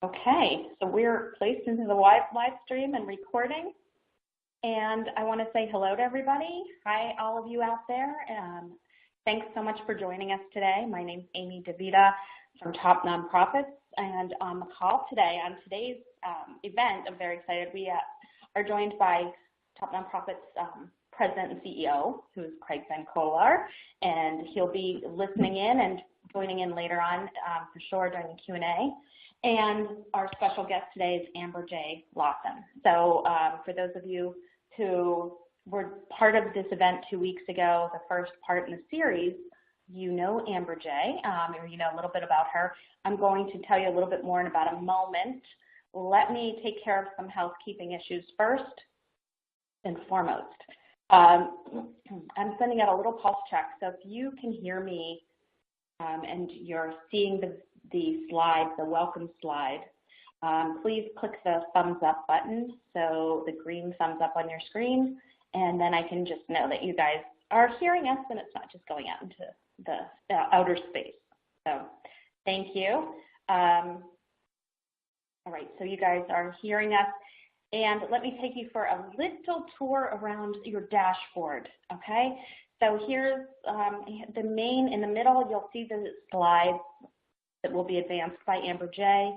Okay, so we're placed into the live stream and recording, and I want to say hello to everybody. Hi, all of you out there. Thanks so much for joining us today. My name's Amy DeVita from Top Nonprofits, and on the call today, on today's event, I'm very excited. We are joined by Top Nonprofits President and CEO, who is Craig Van Kolar, and he'll be listening in and joining in later on for sure during the Q&A. And our special guest today is Amber J. Lawson. So for those of you who were part of this event 2 weeks ago, the first part in the series, you know Amber J., or you know a little bit about her. I'm going to tell you a little bit more in about a moment. Let me take care of some housekeeping issues first and foremost. I'm sending out a little pulse check, so if you can hear me and you're seeing the slide, the welcome slide, please click the thumbs up button, so the green thumbs up on your screen, and then I can just know that you guys are hearing us and it's not just going out into the outer space. So thank you. All right, so you guys are hearing us, and let me take you for a little tour around your dashboard, okay? So here's the main, in the middle, you'll see the slides that will be advanced by Amber J.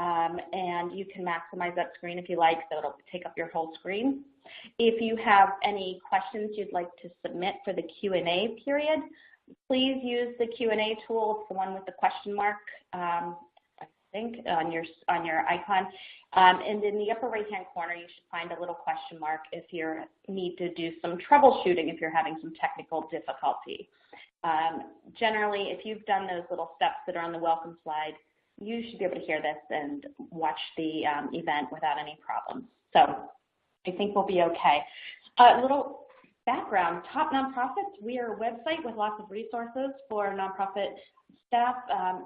And you can maximize that screen if you like, so it'll take up your whole screen. If you have any questions you'd like to submit for the Q&A period, please use the Q&A tool. It's the one with the question mark, I think, on your icon. And in the upper right-hand corner, you should find a little question mark if you need to do some troubleshooting, if you're having some technical difficulty. Generally, if you've done those little steps that are on the welcome slide, you should be able to hear this and watch the event without any problems. So I think we'll be okay. A little background, Top Nonprofits, we are a website with lots of resources for nonprofit staff,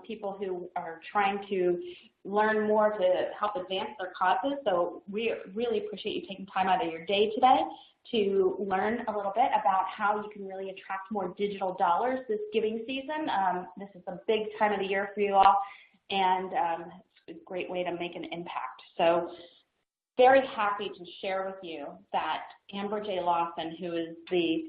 people who are trying to learn more to help advance their causes. So we really appreciate you taking time out of your day today to learn a little bit about how you can really attract more digital dollars this giving season. This is a big time of the year for you all, and it's a great way to make an impact. So very happy to share with you that Amber J. Lawson, who is the,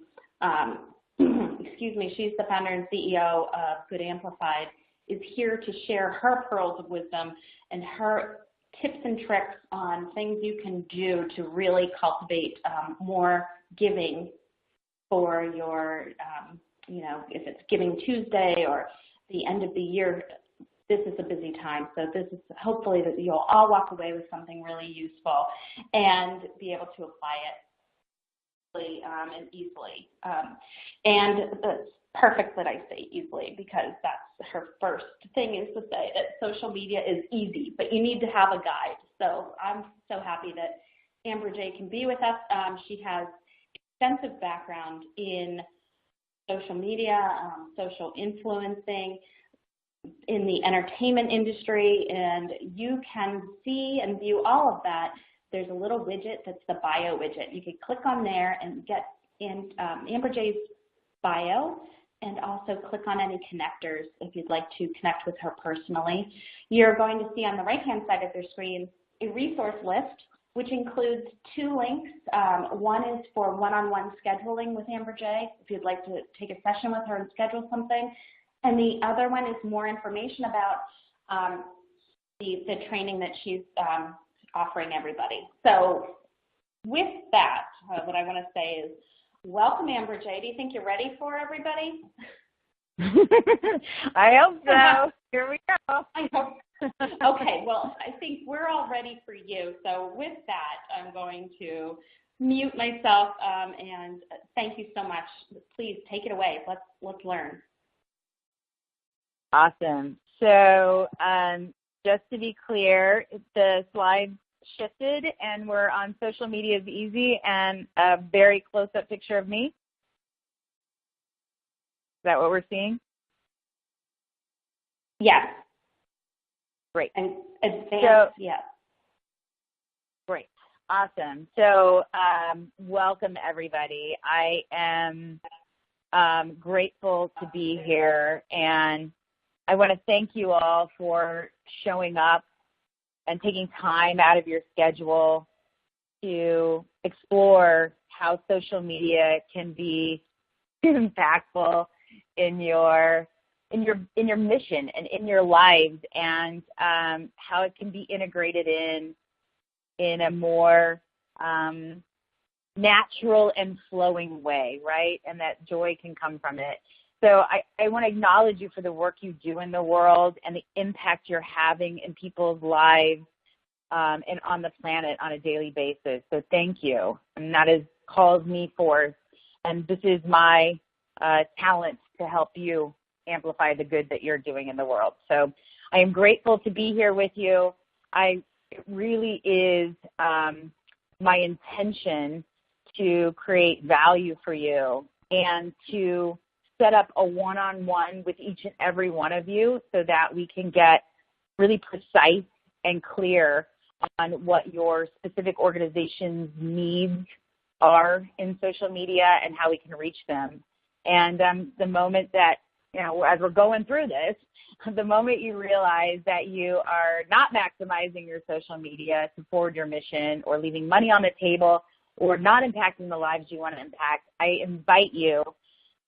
she's the founder and CEO of Good Amplified, is here to share her pearls of wisdom and her tips and tricks on things you can do to really cultivate more giving for your, if it's Giving Tuesday or the end of the year. This is a busy time, so this is hopefully that you'll all walk away with something really useful and be able to apply it and easily. And it's perfect that I say easily, because that's her first thing, is to say that social media is easy, but you need to have a guide. So I'm so happy that Amber J. can be with us. She has extensive background in social media, social influencing, in the entertainment industry, and you can see and view all of that. There's a little widget that's the bio widget. You can click on there and get in Amber J.'s bio, and also click on any connectors if you'd like to connect with her personally. You're going to see on the right-hand side of your screen a resource list, which includes 2 links. One is for one-on-one scheduling with Amber J., if you'd like to take a session with her and schedule something. And the other one is more information about the training that she's offering everybody. So with that, what I want to say is, welcome, Amber J. Do you think you're ready for everybody? I hope so. Here we go. I hope. Okay, well, I think we're all ready for you. So with that, I'm going to mute myself, and thank you so much. Please take it away. Let's learn. Awesome. So just to be clear, the slide shifted and we're on Social Media is Easy and a very close-up picture of me. Is that what we're seeing? Yes. Great. And advanced, yes. Great. Awesome. So welcome, everybody. I am grateful to be here, and I want to thank you all for showing up and taking time out of your schedule to explore how social media can be impactful in your mission and in your lives, and how it can be integrated in a more natural and flowing way, right? And that joy can come from it. So I want to acknowledge you for the work you do in the world and the impact you're having in people's lives and on the planet on a daily basis. So thank you. And that calls me forth. And this is my talent to help you amplify the good that you're doing in the world. So I am grateful to be here with you. It really is my intention to create value for you and to set up a one-on-one with each and every one of you so that we can get really precise and clear on what your specific organization's needs are in social media and how we can reach them. And the moment that, as we're going through this, the moment you realize that you are not maximizing your social media to forward your mission or leaving money on the table or not impacting the lives you want to impact, I invite you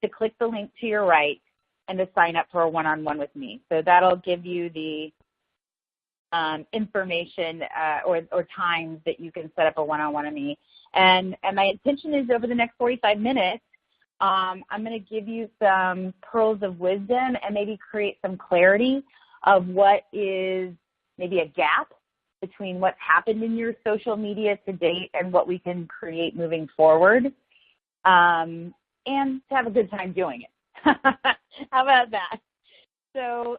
to click the link to your right and to sign up for a one-on-one with me. So that'll give you the information or times that you can set up a one-on-one with me. And my intention is over the next 45 minutes, I'm going to give you some pearls of wisdom and maybe create some clarity of what is maybe a gap between what's happened in your social media to date and what we can create moving forward, and to have a good time doing it. How about that? So,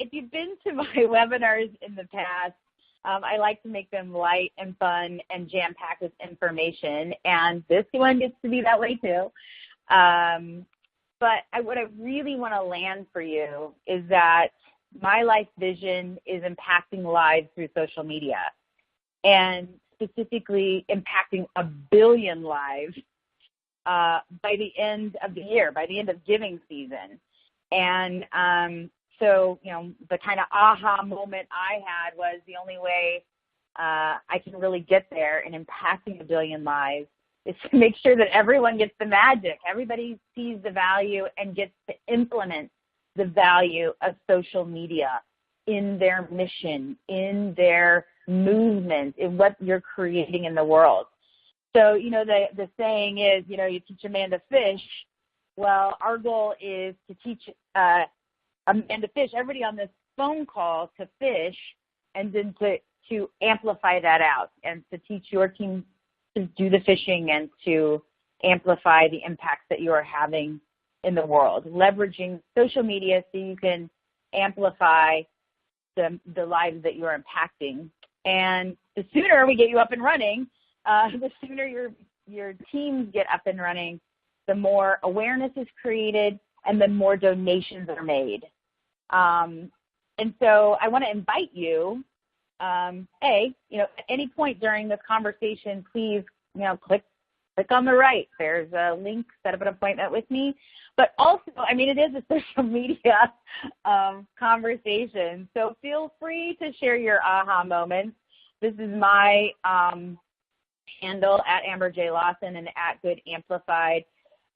if you've been to my webinars in the past, I like to make them light and fun and jam-packed with information, and this one gets to be that way too. But what I really want to land for you is that my life vision is impacting lives through social media, and specifically impacting 1 billion lives by the end of the year, by the end of giving season. And so, the kind of aha moment I had was the only way I can really get there in impacting 1 billion lives is to make sure that everyone gets the magic. Everybody sees the value and gets to implement the value of social media in their mission, in their movement, in what you're creating in the world. So, the saying is, you teach a man to fish. Well, our goal is to teach a man to fish, everybody on this phone call to fish, and then to amplify that out and to teach your team to do the fishing and to amplify the impacts that you are having in the world, leveraging social media so you can amplify the lives that you are impacting. And the sooner we get you up and running, the sooner your teams get up and running, the more awareness is created and the more donations are made. And so I want to invite you, at any point during this conversation, please, click on the right. There's a link, set up an appointment with me. But also, it is a social media conversation. So feel free to share your aha moments. This is my handle at Amber J. Lawson and at Good Amplified.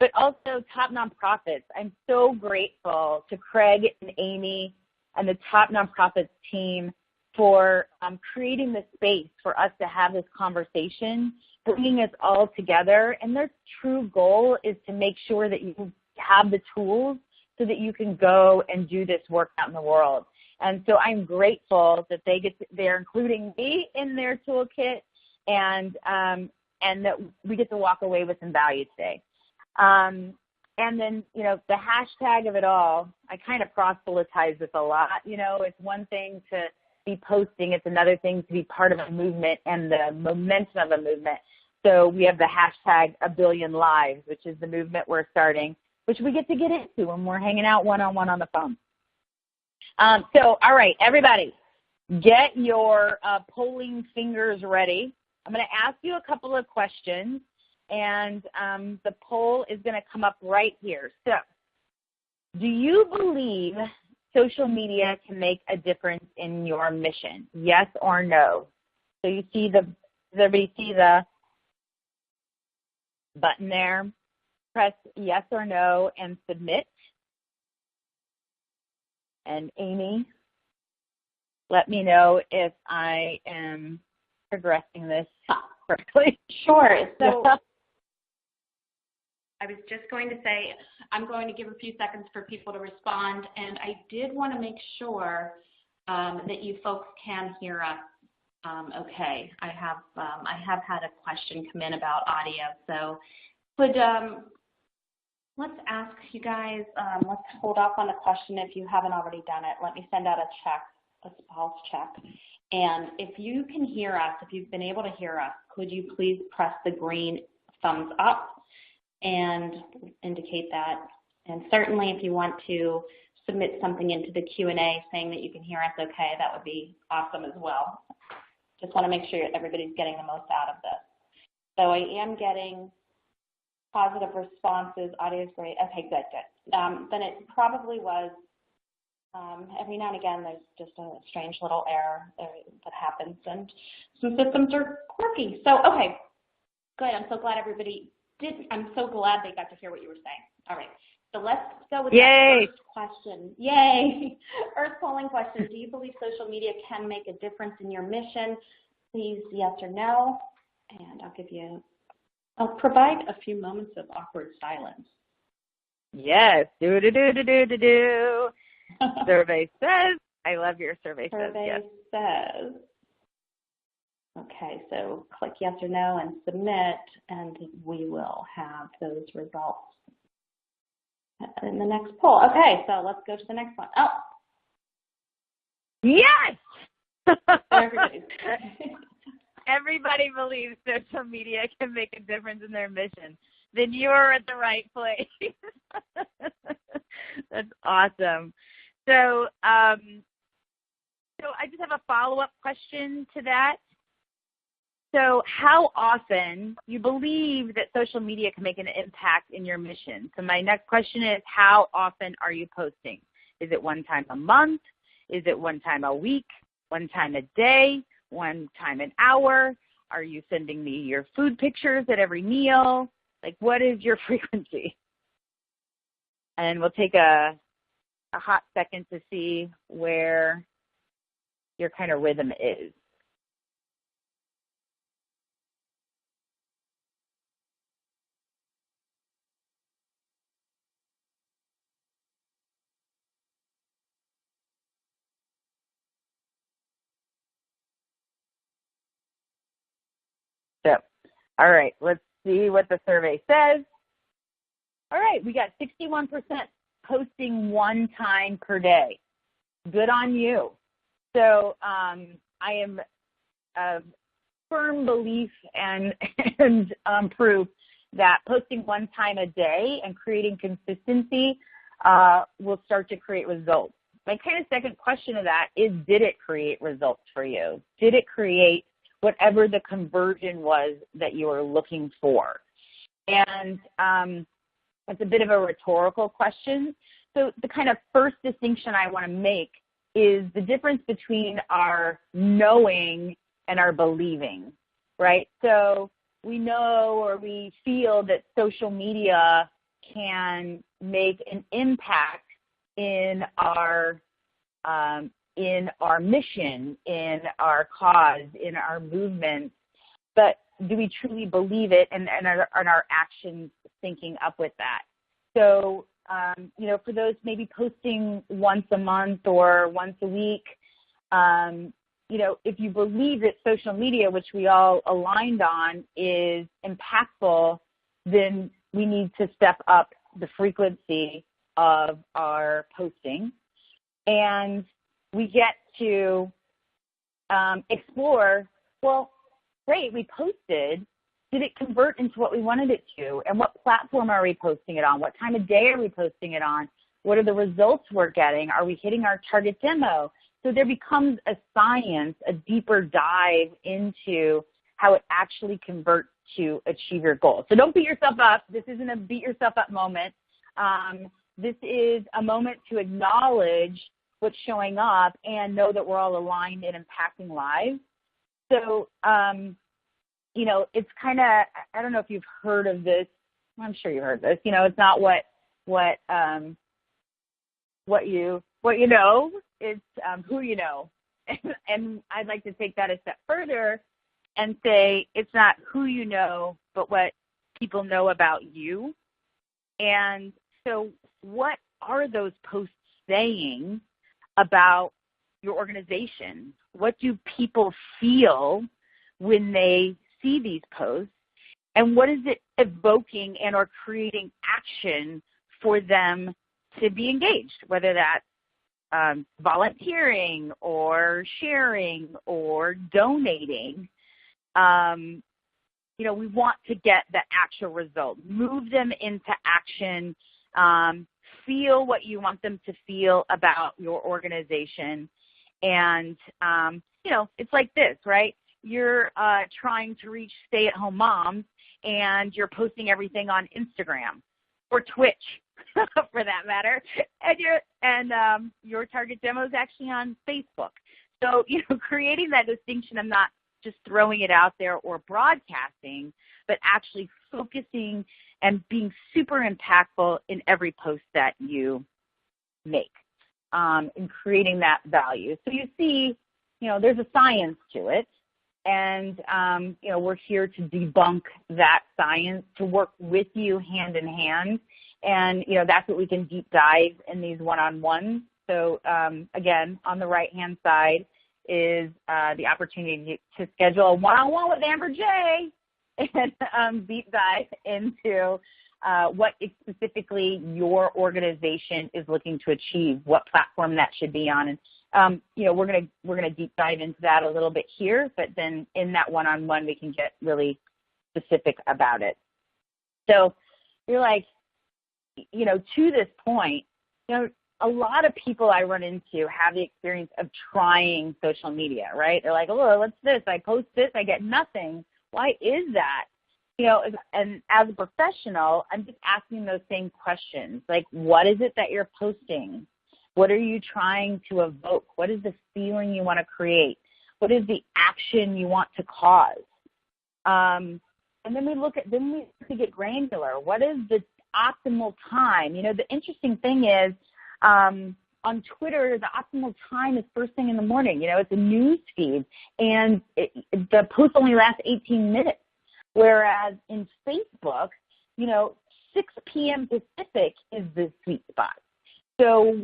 But also Top Nonprofits. I'm so grateful to Craig and Amy and the Top Nonprofits team for creating the space for us to have this conversation, bringing us all together. And their true goal is to make sure that you have the tools so that you can go and do this work out in the world. And so I'm grateful that they're including me in their toolkit, and that we get to walk away with some value today. And then, the hashtag of it all, I kind of proselytize this a lot. It's one thing to be posting. It's another thing to be part of a movement and the momentum of a movement. So we have the hashtag 1 billion lives, which is the movement we're starting, which we get into when we're hanging out one-on-one on the phone. So, all right, everybody, get your polling fingers ready. I'm going to ask you a couple of questions, and the poll is going to come up right here. So, do you believe social media can make a difference in your mission? Yes or no? So you see does everybody see the button there? Press yes or no and submit. And Amy, let me know if I am progressing this correctly. Sure. So I was just going to say, I'm going to give a few seconds for people to respond, and I did want to make sure that you folks can hear us okay. I have had a question come in about audio, so could let's ask you guys, let's hold off on the question if you haven't already done it. Let me send out a pulse check. And if you can hear us, if you've been able to hear us, could you please press the green thumbs up and indicate that? And certainly if you want to submit something into the Q&A saying that you can hear us okay, that would be awesome as well. Just want to make sure everybody's getting the most out of this. So I am getting positive responses. Audio is great. Okay, good. Then it probably was, every now and again, there's just a strange little error that happens, and some systems are quirky. So, okay, good. I'm so glad everybody I'm so glad they got to hear what you were saying. All right, so let's go with the first question. Yay! Earth polling question. Do you believe social media can make a difference in your mission? Please, yes or no. And I'll provide a few moments of awkward silence. Yes. Do. Survey says. I love your survey says. Yes. Says. Okay, so click yes or no and submit, and we will have those results in the next poll. Okay, so let's go to the next one. Oh. Yes! Everybody. Everybody believes social media can make a difference in their mission. Then you're at the right place. That's awesome. So I just have a follow-up question to that. So how often you believe that social media can make an impact in your mission? So my next question is, how often are you posting? Is it one time a month? Is it one time a week? One time a day? One time an hour? Are you sending me your food pictures at every meal? Like, what is your frequency? And we'll take a hot second to see where your kind of rhythm is. So, all right, let's see what the survey says. All right, we got 61% posting one time per day. Good on you. So I am a firm belief and proof that posting one time a day and creating consistency will start to create results. My kind of second question to that is, did it create results for you? Did it create whatever the conversion was that you were looking for? And it's a bit of a rhetorical question. So the kind of first distinction I want to make is the difference between our knowing and our believing, right? So we know or we feel that social media can make an impact in our mission, in our cause, in our movement, but do we truly believe it, and are our actions syncing up with that? So, for those maybe posting once a month or once a week, if you believe that social media, which we all aligned on, is impactful, then we need to step up the frequency of our posting. And we get to explore, well, great, we posted. Did it convert into what we wanted it to? And what platform are we posting it on? What time of day are we posting it on? What are the results we're getting? Are we hitting our target demo? So there becomes a science, a deeper dive into how it actually converts to achieve your goal. So don't beat yourself up. This isn't a beat yourself up moment. This is a moment to acknowledge what's showing up and know that we're all aligned in impacting lives. So, it's kind of, I don't know if you've heard of this. I'm sure you heard this. It's not what you know. It's who you know. And I'd like to take that a step further and say it's not who you know, but what people know about you. And so what are those posts saying about your organization? What do people feel when they see these posts? And what is it evoking and or creating action for them to be engaged, whether that's volunteering or sharing or donating? We want to get the actual result, move them into action, feel what you want them to feel about your organization. And, it's like this, right? You're trying to reach stay-at-home moms and you're posting everything on Instagram or Twitch, for that matter, and your target demo is actually on Facebook. So, creating that distinction, I'm not just throwing it out there or broadcasting, but actually focusing and being super impactful in every post that you make, and creating that value. So you see, there's a science to it. And, we're here to debunk that science, to work with you hand in hand. And, that's what we can deep dive in these one-on-ones. So, again, on the right-hand side is the opportunity to schedule a one-on-one with Amber J. And deep dive into what specifically your organization is looking to achieve, what platform that should be on. And we're gonna deep dive into that a little bit here, but then in that one-on-one we can get really specific about it. So you're like, to this point, a lot of people I run into have the experience of trying social media, right? They're like, oh, what's this? I post this, I get nothing. Why is that? And as a professional, I'm just asking those same questions. Like, what is it that you're posting? What are you trying to evoke? What is the feeling you want to create? What is the action you want to cause? And then we get granular. What is the optimal time? The interesting thing is, on Twitter, the optimal time is first thing in the morning. It's a news feed, and the post only lasts 18 minutes. Whereas in Facebook, 6 p.m. Pacific is the sweet spot. So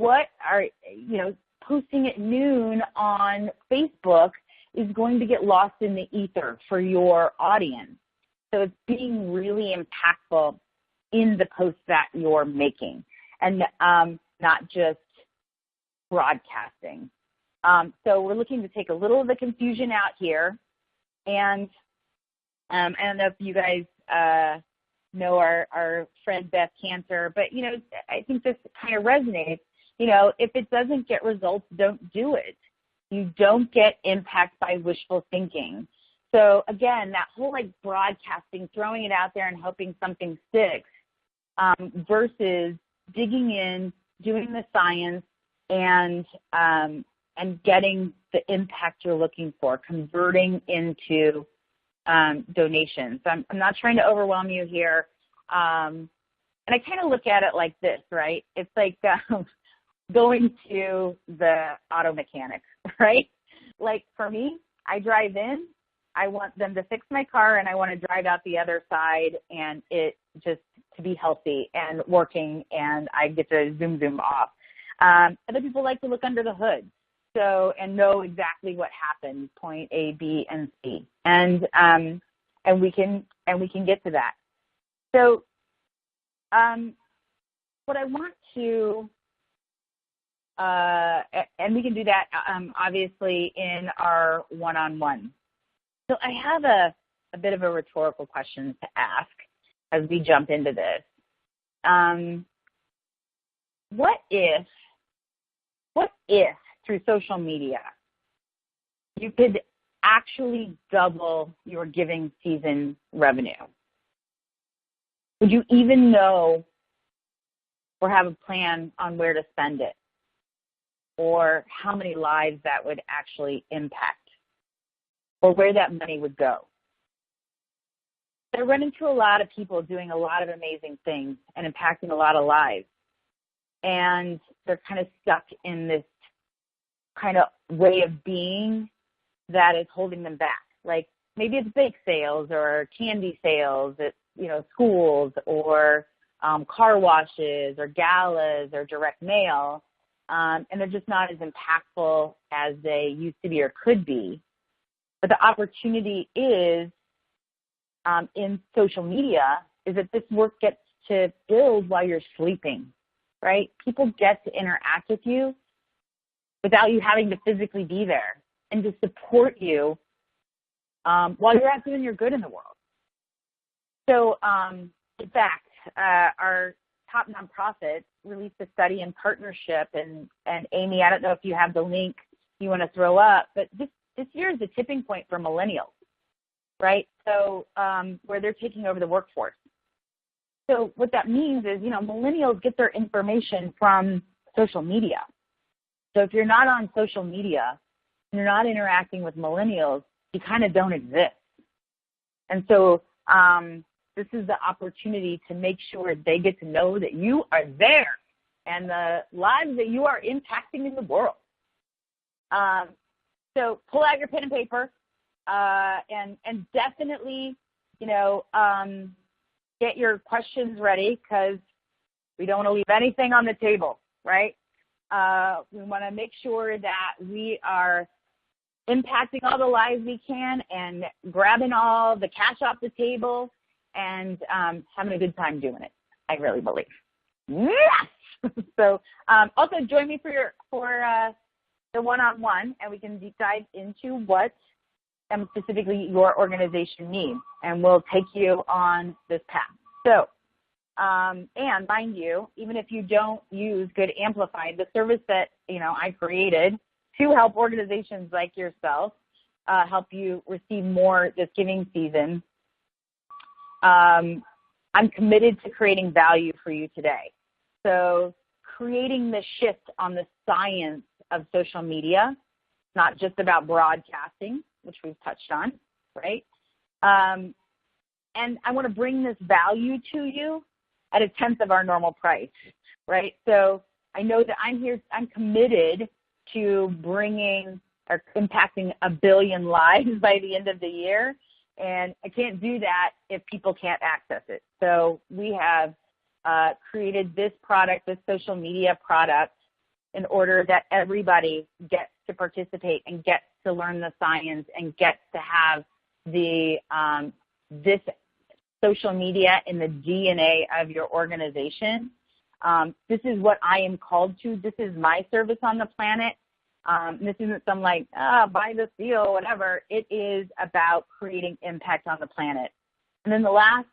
posting at noon on Facebook is going to get lost in the ether for your audience. So it's being really impactful in the posts that you're making, and not just broadcasting. So we're looking to take a little of the confusion out here. And I don't know if you guys know our friend Beth Cantor, but, I think this kind of resonates. If it doesn't get results, don't do it. You don't get impact by wishful thinking. So, again, that whole, broadcasting, throwing it out there and hoping something sticks, versus digging in, doing the science, and getting the impact you're looking for, converting into donations. So I'm not trying to overwhelm you here. And I kind of look at it like this, right? It's like going to the auto mechanic, right? Like for me, I drive in, I want them to fix my car, and I want to drive out the other side and it just to be healthy and working, and I get to zoom off. Other people like to look under the hood. And know exactly what happened, point A, B, and C, and we can get to that. So, what I want to, and we can do that obviously in our one-on-one. So I have a bit of a rhetorical question to ask as we jump into this. What if through social media, you could actually double your giving season revenue? Would you even know or have a plan on where to spend it? or how many lives that would actually impact or where that money would go. I run into a lot of people doing a lot of amazing things and impacting a lot of lives. And they're kind of stuck in this kind of way of being that is holding them back. Like maybe it's bake sales or candy sales at, schools or car washes or galas or direct mail. And they're just not as impactful as they used to be or could be. But the opportunity is in social media is that this work gets to build while you're sleeping, right? People get to interact with you without you having to physically be there and to support you while you're out doing your good in the world. So, in fact, our top nonprofit released a study in partnership, and Amy, I don't know if you have the link you want to throw up, but this year is the tipping point for millennials, right? So where they're taking over the workforce. So what that means is, millennials get their information from social media. So if you're not on social media, and you're not interacting with millennials, you kind of don't exist. And so this is the opportunity to make sure they get to know that you are there and the lives that you are impacting in the world. So pull out your pen and paper and definitely, get your questions ready because we don't want to leave anything on the table, right? We want to make sure that we are impacting all the lives we can and grabbing all the cash off the table and having a good time doing it, I really believe. Yes! So also join me for the one-on-one, and we can deep dive into what specifically your organization needs, and we'll take you on this path. So, and mind you, even if you don't use Good Amplified, the service that, I created to help organizations like yourself help you receive more this giving season, I'm committed to creating value for you today. So creating the shift on the science of social media, not just about broadcasting, which we've touched on, right? And I want to bring this value to you at 1/10 of our normal price, right? So I know that I'm committed to bringing or impacting 1 billion lives by the end of the year. And I can't do that if people can't access it. So we have created this product, this social media product, in order that everybody gets to participate and gets to learn the science and gets to have the this social media in the DNA of your organization. This is what I am called to. This is my service on the planet. This isn't some buy this deal, whatever. It is about creating impact on the planet. And then the last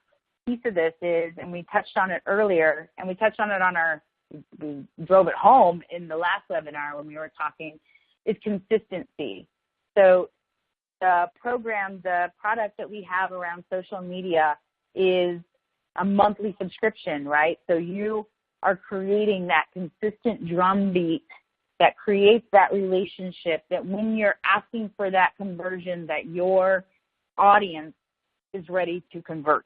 piece of this is, and we touched on it earlier, and we touched on it on we drove it home in the last webinar when we were talking, is consistency. So the program, the product that we have around social media is a monthly subscription, right? So you are creating that consistent drumbeat that creates that relationship that when you're asking for that conversion, that your audience is ready to convert,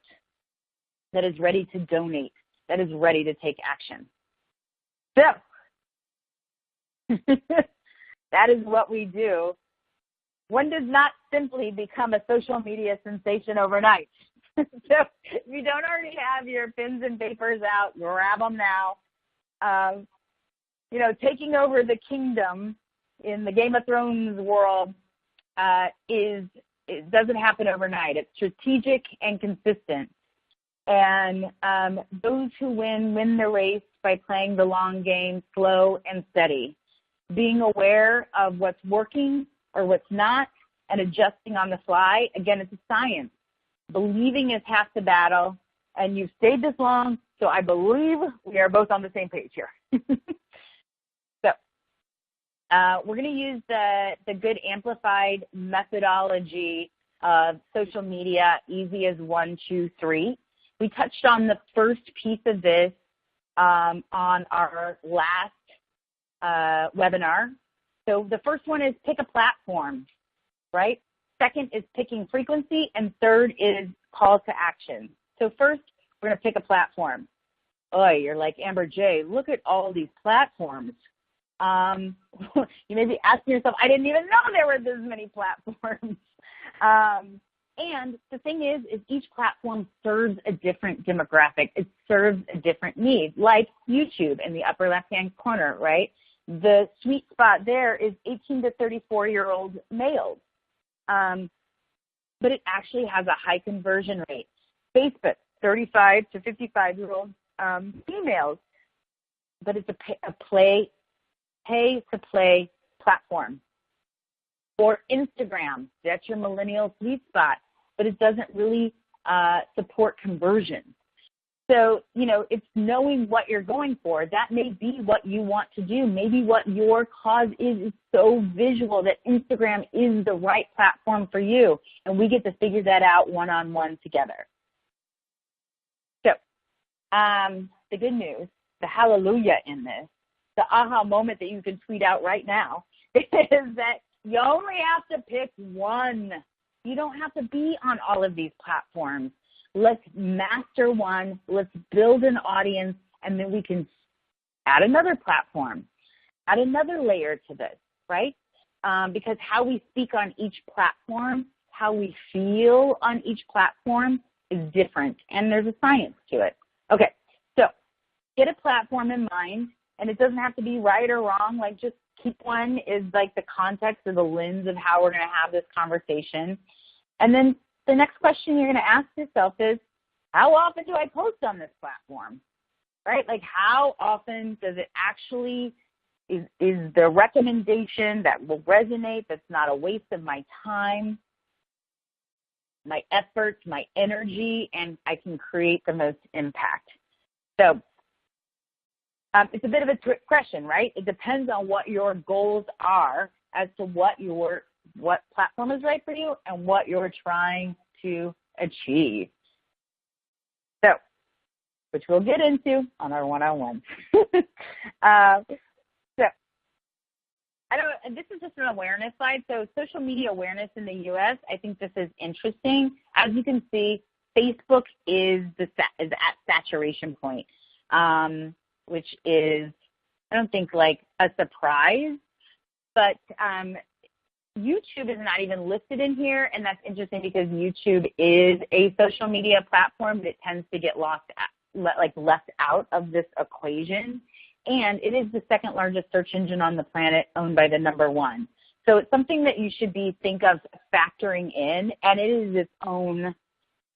that is ready to donate, that is ready to take action. So that is what we do. One does not simply become a social media sensation overnight. So if you don't already have your pens and papers out, grab them now. Taking over the kingdom in the Game of Thrones world it doesn't happen overnight. It's strategic and consistent. And those who win the race by playing the long game, slow and steady, being aware of what's working or what's not and adjusting on the fly. Again, it's a science. Believing is half the battle, and you've stayed this long, so I believe we are both on the same page here. So we're going to use the Good Amplified methodology of social media, easy as 1, 2, 3. We touched on the first piece of this on our last webinar. So the first one is pick a platform, right? Second is picking frequency, and third is call to action. So first, we're going to pick a platform. Oh, you're like, Amber J., look at all these platforms. You may be asking yourself, I didn't even know there were this many platforms. And the thing is each platform serves a different demographic. It serves a different need, like YouTube in the upper left-hand corner, right? The sweet spot there is 18 to 34-year-old males. But it actually has a high conversion rate. Facebook, 35 to 55-year-old females. But it's a pay-to-play platform. Or Instagram, that's your millennial sweet spot, but it doesn't really support conversion. So, it's knowing what you're going for. That may be what you want to do. Maybe what your cause is so visual that Instagram is the right platform for you, and we get to figure that out one-on-one together. So, the good news, the hallelujah in this, the aha moment that you can tweet out right now is that you only have to pick one. You don't have to be on all of these platforms. Let's master one. Let's build an audience, and then we can add another platform, add another layer to this, right? Because how we speak on each platform, how we feel on each platform is different, and there's a science to it. Okay, so get a platform in mind, and it doesn't have to be right or wrong. Like, just keep one is like the context or the lens of how we're going to have this conversation. And then the next question you're going to ask yourself is, how often do I post on this platform, right? Like, how often does it actually, is the recommendation that will resonate, that's not a waste of my time, my efforts, my energy, and I can create the most impact. So it's a bit of a trick question, right? It depends on what your goals are as to what platform is right for you and what you're trying to achieve. So, which we'll get into on our one-on-one. And this is just an awareness slide. So social media awareness in the U.S., I think this is interesting. As you can see, Facebook is at saturation point, which is, I don't think, like a surprise, but YouTube is not even listed in here, and that's interesting because YouTube is a social media platform that tends to get left out of this equation. And it is the second largest search engine on the planet, owned by the number one. So it's something that you should think of factoring in, and it is its own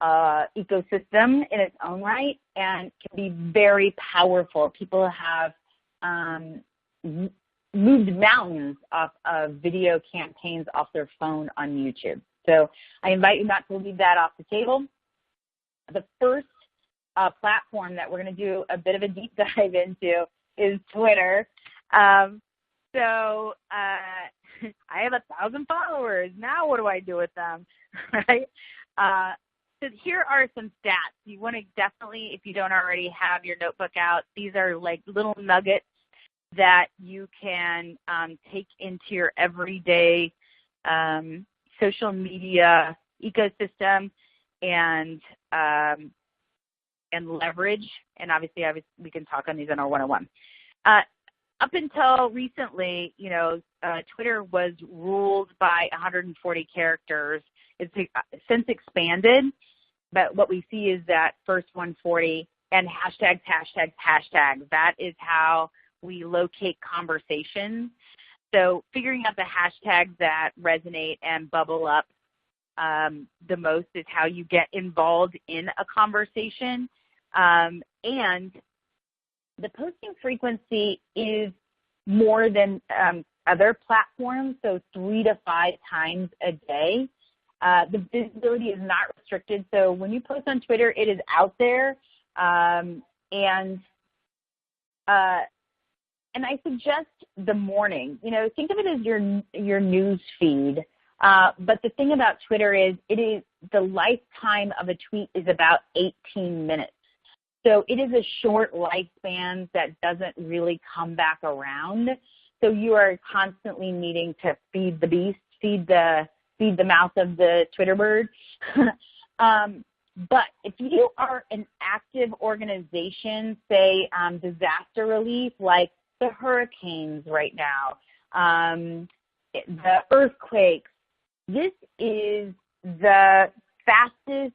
ecosystem in its own right and can be very powerful. People have moved mountains off of video campaigns off their phone on YouTube. So I invite you not to leave that off the table. The first platform that we're going to do a bit of a deep dive into is Twitter. So I have 1,000 followers. Now what do I do with them, right? So here are some stats. You want to definitely, if you don't already have your notebook out, these are like little nuggets that you can take into your everyday social media ecosystem and leverage. And obviously we can talk on these in our one-on-one. Up until recently, Twitter was ruled by 140 characters. It's since expanded, but what we see is that first 140 and hashtags. That is how we locate conversations. So figuring out the hashtags that resonate and bubble up the most is how you get involved in a conversation. And the posting frequency is more than other platforms, so 3 to 5 times a day. The visibility is not restricted, so when you post on Twitter, it is out there. And I suggest the morning. Think of it as your news feed. But the thing about Twitter is the lifetime of a tweet is about 18 minutes. So it is a short lifespan that doesn't really come back around. So you are constantly needing to feed the beast, feed the mouth of the Twitter bird. But if you are an active organization, say disaster relief, like the hurricanes right now, the earthquakes, this is the fastest,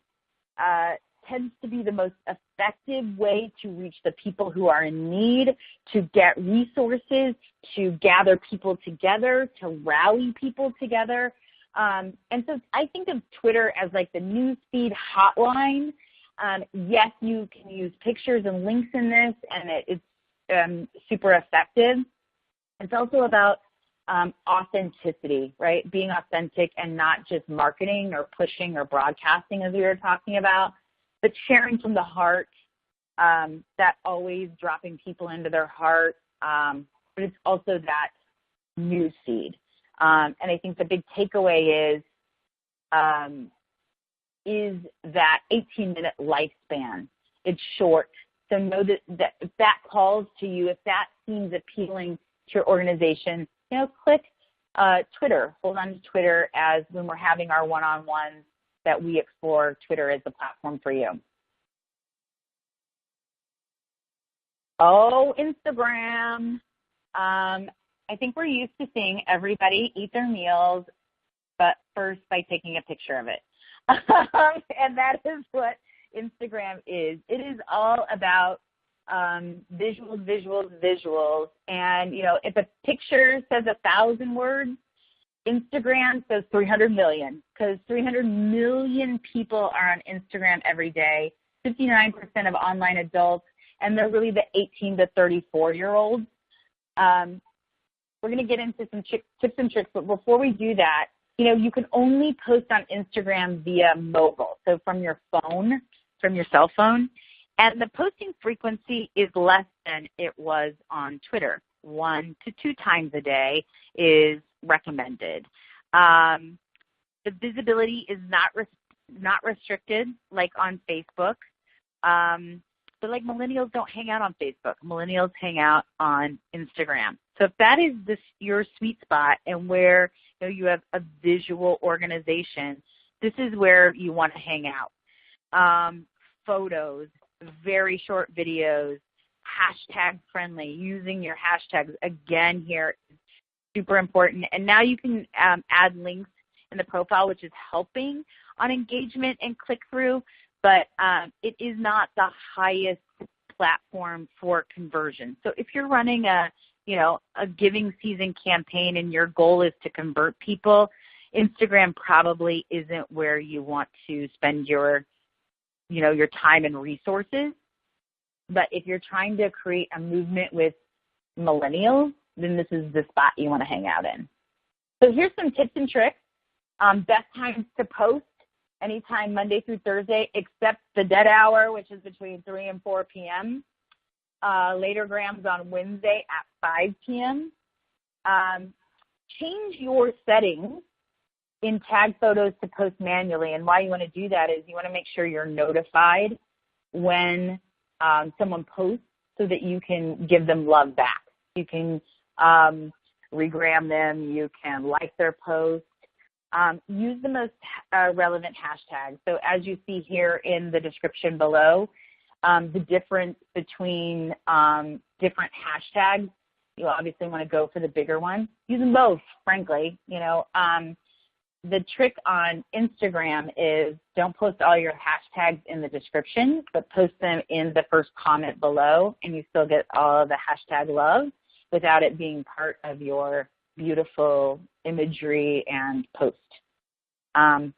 tends to be the most effective way to reach the people who are in need, to get resources, to gather people together, to rally people together. And so I think of Twitter as like the newsfeed hotline. Yes, you can use pictures and links in this, and it's super effective. It's also about authenticity, right? Being authentic and not just marketing or pushing or broadcasting, as we were talking about, but sharing from the heart, that always dropping people into their heart. But it's also that news feed. And I think the big takeaway is that 18-minute lifespan. It's short. So know that if that calls to you, if that seems appealing to your organization, click Twitter. Hold on to Twitter as when we're having our one-on-ones that we explore Twitter as the platform for you. Oh, Instagram. I think we're used to seeing everybody eat their meals, but first by taking a picture of it. And that is what Instagram is. It is all about visuals, visuals, visuals. And, if a picture says 1,000 words, Instagram says 300 million, because 300 million people are on Instagram every day, 59% of online adults, and they're really the 18 to 34-year-olds. We're going to get into some tips and tricks, but before we do that, you can only post on Instagram via mobile, so from your phone, from your cell phone, and the posting frequency is less than it was on Twitter. 1 to 2 times a day is recommended. The visibility is not restricted like on Facebook. But like millennials don't hang out on Facebook. Millennials hang out on Instagram. So if that is your sweet spot and where you have a visual organization, this is where you want to hang out. Photos, very short videos, hashtag friendly, using your hashtags again here is super important. And now you can add links in the profile, which is helping on engagement and click-through. But it is not the highest platform for conversion. So if you're running a giving season campaign and your goal is to convert people, Instagram probably isn't where you want to spend your time and resources. But if you're trying to create a movement with millennials, then this is the spot you want to hang out in. So here's some tips and tricks. Best times to post. Anytime Monday through Thursday, except the dead hour, which is between 3 and 4 p.m. Later grams on Wednesday at 5 p.m. Change your settings in tag photos to post manually. And why you want to do that is you want to make sure you're notified when someone posts so that you can give them love back. You can regram them. You can like their post. Use the most relevant hashtags. So as you see here in the description below, the difference between different hashtags, you obviously want to go for the bigger one. Use them both, frankly. The trick on Instagram is don't post all your hashtags in the description, but post them in the first comment below, and you still get all of the hashtag love without it being part of your beautiful imagery and post. And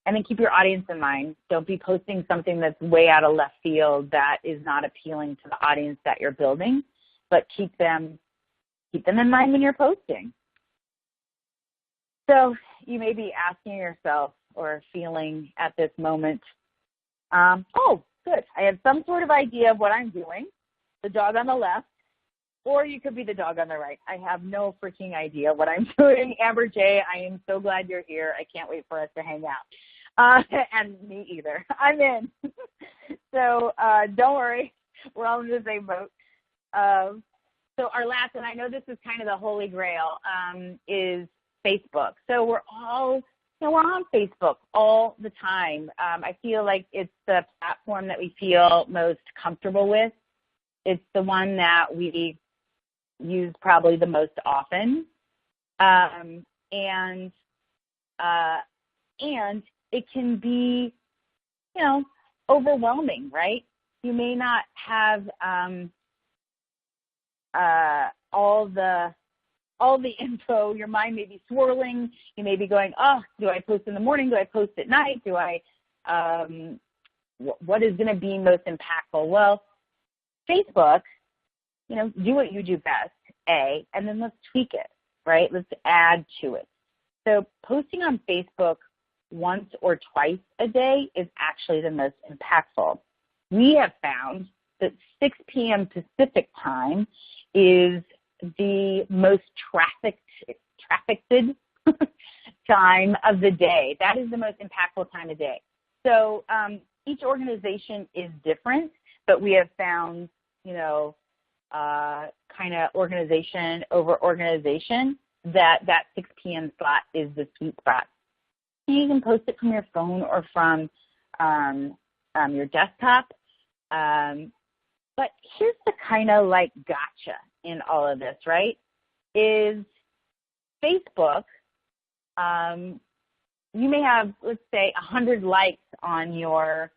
then keep your audience in mind. Don't be posting something that's way out of left field that is not appealing to the audience that you're building, but keep them in mind when you're posting. So you may be asking yourself or feeling at this moment, oh, good, I have some sort of idea of what I'm doing, the dog on the left, or you could be the dog on the right. I have no freaking idea what I'm doing. Amber J., I am so glad you're here. I can't wait for us to hang out. And me either. I'm in. So don't worry. We're all in the same boat. So our last, and I know this is kind of the holy grail, is Facebook. So we're all, we're on Facebook all the time. I feel like it's the platform that we feel most comfortable with. It's the one that we use probably the most often. And it can be, overwhelming, right? You may not have all the info. Your mind may be swirling. You may be going, oh, do I post in the morning? Do I post at night? Do I, what is going to be most impactful? Well, Facebook, do what you do best, A, and then let's tweak it, right? Let's add to it. So posting on Facebook once or twice a day is actually the most impactful. We have found that 6 p.m. Pacific time is the most trafficked time of the day. That is the most impactful time of day. So each organization is different, but we have found, kind of organization over organization that 6 p.m. slot is the sweet spot. You can post it from your phone or from your desktop. But here's the kind of gotcha in all of this, right? Is Facebook, you may have, let's say, 100 likes on your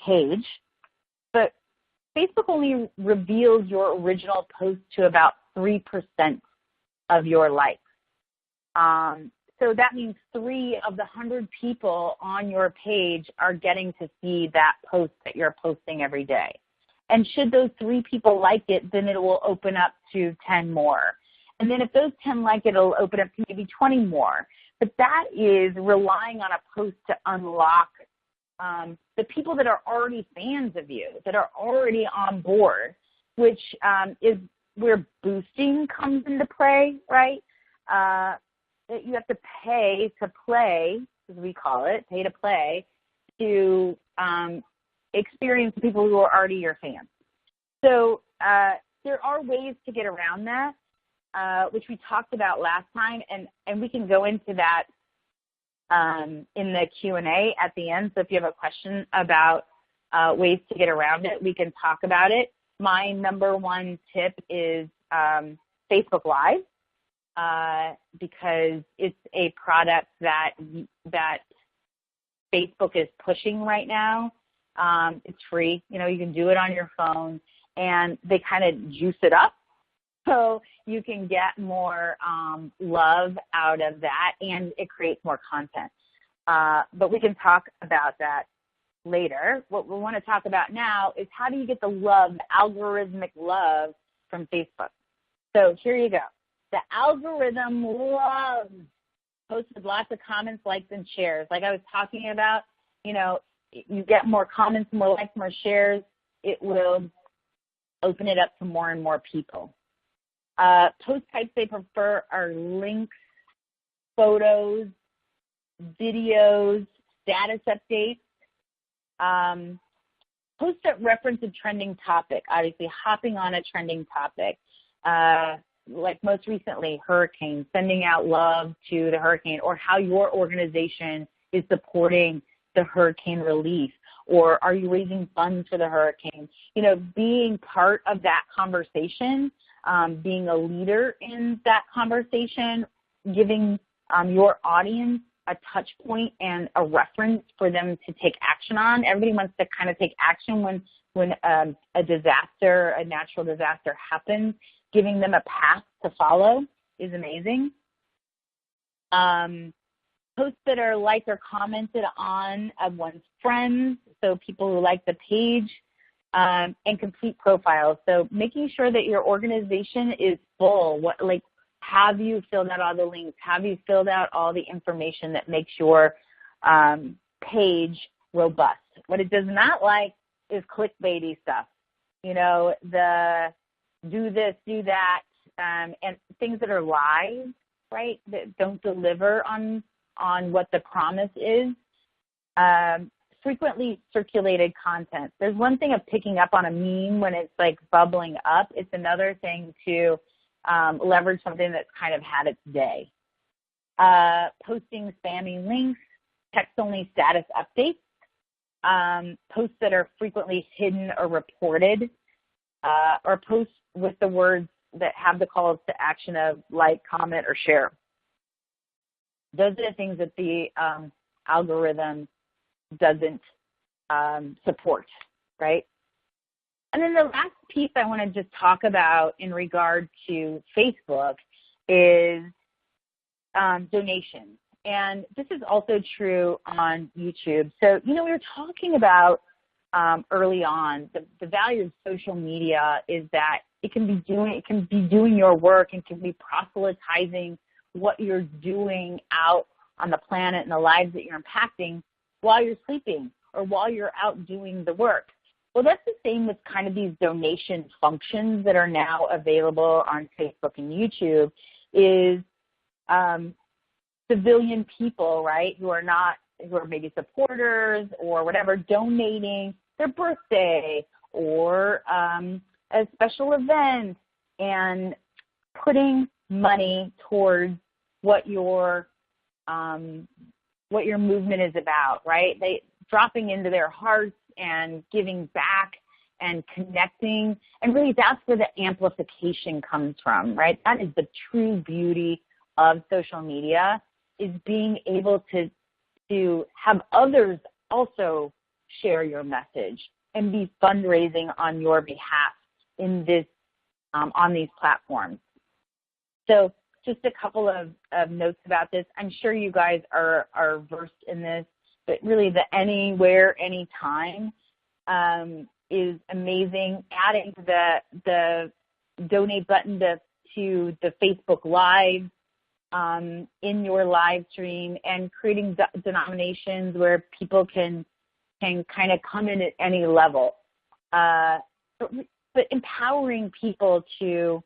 page, but Facebook only reveals your original post to about 3% of your likes. So that means 3 of the 100 people on your page are getting to see that post that you're posting every day. And should those 3 people like it, then it will open up to 10 more. And then if those 10 like it, it'll open up to maybe 20 more. But that is relying on a post to unlock the people that are already fans of you, that are already on board, which is where boosting comes into play, right? That you have to pay to play, as we call it, pay to play, to experience the people who are already your fans. So there are ways to get around that, which we talked about last time, and we can go into that in the Q&A at the end. So if you have a question about ways to get around it, we can talk about it. My number one tip is Facebook Live. Because it's a product that Facebook is pushing right now. It's free. You can do it on your phone, and they kind of juice it up so you can get more love out of that, and it creates more content. But we can talk about that later. What we want to talk about now is how do you get the love, the algorithmic love from Facebook. So here you go. The algorithm loves posts with lots of comments, likes, and shares. Like I was talking about, you get more comments, more likes, more shares, it will open it up to more and more people. Post types they prefer are links, photos, videos, status updates. Posts that reference a trending topic, obviously hopping on a trending topic. Like most recently, hurricane, sending out love to the hurricane, or how your organization is supporting the hurricane relief, or are you raising funds for the hurricane? Being part of that conversation, being a leader in that conversation, giving your audience a touch point and a reference for them to take action on. Everybody wants to kind of take action when a disaster, a natural disaster happens. Giving them a path to follow is amazing. Posts that are liked or commented on of one's friends, so people who like the page, and complete profiles. So making sure that your organization is full. Have you filled out all the links? Have you filled out all the information that makes your page robust? What it does not like is clickbaity stuff. The do this, do that, and things that are lies, right, that don't deliver on what the promise is. frequently circulated content. There's one thing of picking up on a meme when it's like bubbling up. It's another thing to leverage something that's kind of had its day. Posting spammy links, text-only status updates, posts that are frequently hidden or reported, or posts with the words that have the calls to action of like, comment, or share. Those are the things that the algorithm doesn't support, right? And then the last piece I want to just talk about in regard to Facebook is donations. And this is also true on YouTube. So, we were talking about early on, the value of social media is that it can be doing your work and can be proselytizing what you're doing out on the planet and the lives that you're impacting while you're sleeping or while you're out doing the work. Well, that's the same with kind of these donation functions that are now available on Facebook and YouTube is civilian people, right, who are maybe supporters or whatever, donating their birthday or a special event and putting money towards what your movement is about, right? They dropping into their hearts and giving back and connecting, and really that's where the amplification comes from, right? That is the true beauty of social media, is being able to have others also share your message and be fundraising on your behalf in this on these platforms. So just a couple of notes about this. I'm sure you guys are versed in this, but really the anywhere, anytime is amazing. Adding the donate button to the Facebook Live in your live stream and creating denominations where people can kind of come in at any level. But empowering people to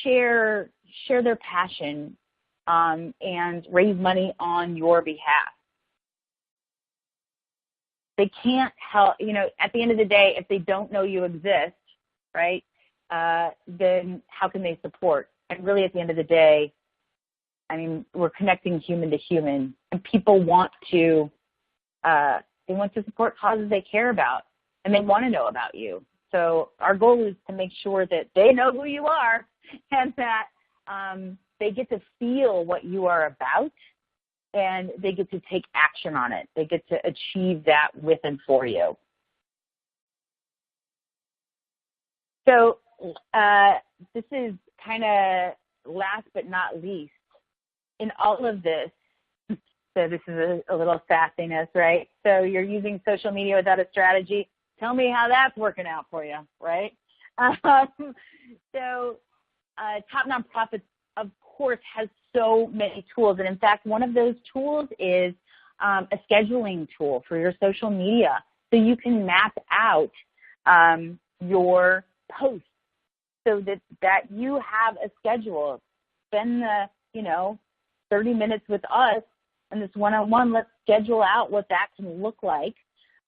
share their passion and raise money on your behalf. They can't help, at the end of the day, if they don't know you exist, right, then how can they support? And really at the end of the day, we're connecting human to human, and people want to support causes they care about, and they want to know about you. So our goal is to make sure that they know who you are and that they get to feel what you are about, and they get to take action on it. They get to achieve that with and for you. So this is kind of last but not least. In all of this, so this is a little sassiness, right? So you're using social media without a strategy. Tell me how that's working out for you, right? So Top Nonprofits, of course, has so many tools. And in fact, one of those tools is a scheduling tool for your social media. So you can map out your posts so that you have a schedule. Spend the, 30 minutes with us and this one-on-one. Let's schedule out what that can look like,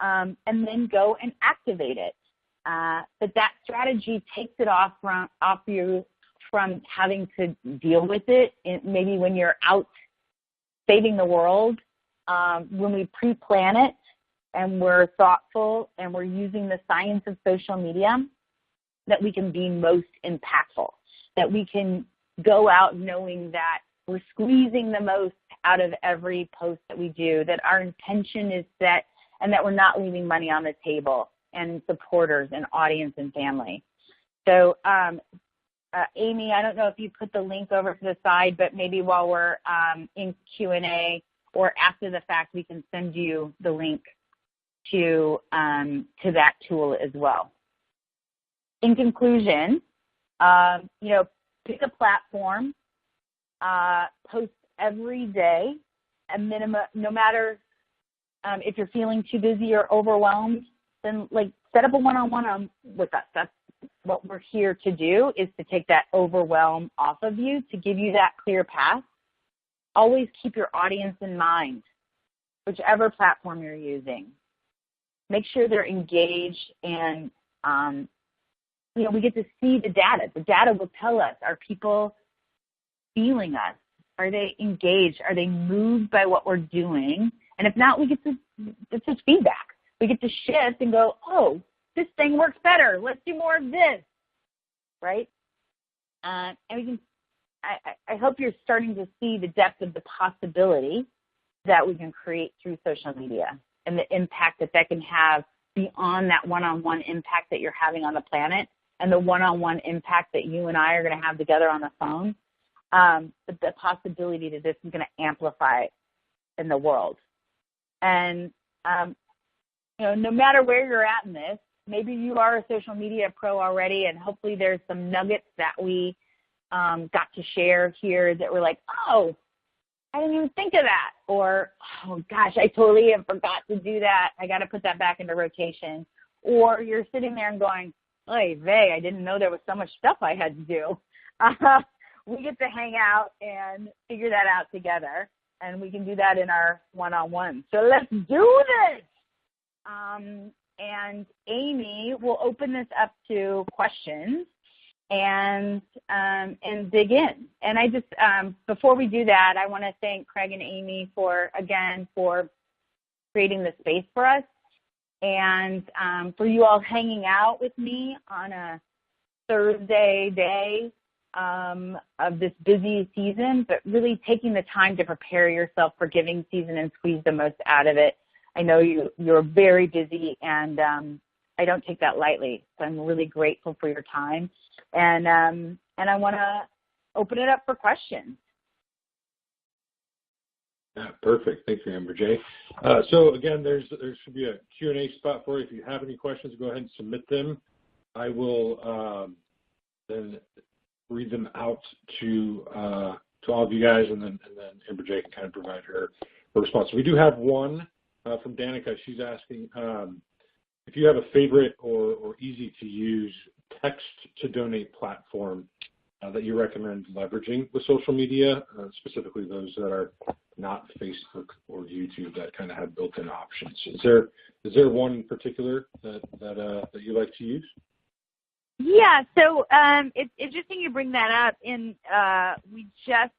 and then go and activate it. But that strategy takes it off you from having to deal with it, maybe when you're out saving the world. When we pre-plan it and we're thoughtful and we're using the science of social media, that we can be most impactful, that we can go out knowing that we're squeezing the most out of every post that we do, that our intention is set, and that we're not leaving money on the table, and supporters and audience and family. So Amy, I don't know if you put the link over to the side, but maybe while we're in Q&A or after the fact, we can send you the link to that tool as well. In conclusion, pick a platform, post every day, a minimum, no matter if you're feeling too busy or overwhelmed, then set up a one-on-one with us. That's what we're here to do, is to take that overwhelm off of you, to give you that clear path. Always keep your audience in mind. whichever platform you're using. Make sure they're engaged, and we get to see the data. The data will tell us, are people feeling us? Are they engaged? Are they moved by what we're doing? And if not, it's just feedback. We get to shift and go, oh, this thing works better. Let's do more of this, right? And I hope you're starting to see the depth of the possibility that we can create through social media and the impact that can have beyond that one-on-one impact that you're having on the planet and the one-on-one impact that you and I are going to have together on the phone. But the possibility that this is going to amplify in the world. And, no matter where you're at in this, maybe you are a social media pro already, and hopefully there's some nuggets that we got to share here that were like, oh, I didn't even think of that. Or, oh, gosh, I totally forgot to do that. I got to put that back into rotation. Or you're sitting there and going, oy vey, I didn't know there was so much stuff I had to do. We get to hang out and figure that out together, and we can do that in our one-on-one. So let's do this. And Amy will open this up to questions and dig in. And I just, before we do that, I want to thank Craig and Amy for creating the space for us and for you all hanging out with me on a Thursday day of this busy season, but really taking the time to prepare yourself for giving season and squeeze the most out of it. I know you're very busy, and I don't take that lightly. So I'm really grateful for your time, and I want to open it up for questions. Yeah, perfect. Thank you, Amber J. So again, there should be a Q&A spot for you. If you have any questions, go ahead and submit them. I will then read them out to all of you guys, and then Amber J can kind of provide her response. So we do have one from Danica. She's asking if you have a favorite or easy to use text to donate platform that you recommend leveraging with social media, specifically those that are not Facebook or YouTube that kind of have built-in options. Is there one in particular that you like to use? Yeah, so it's interesting you bring that up. We just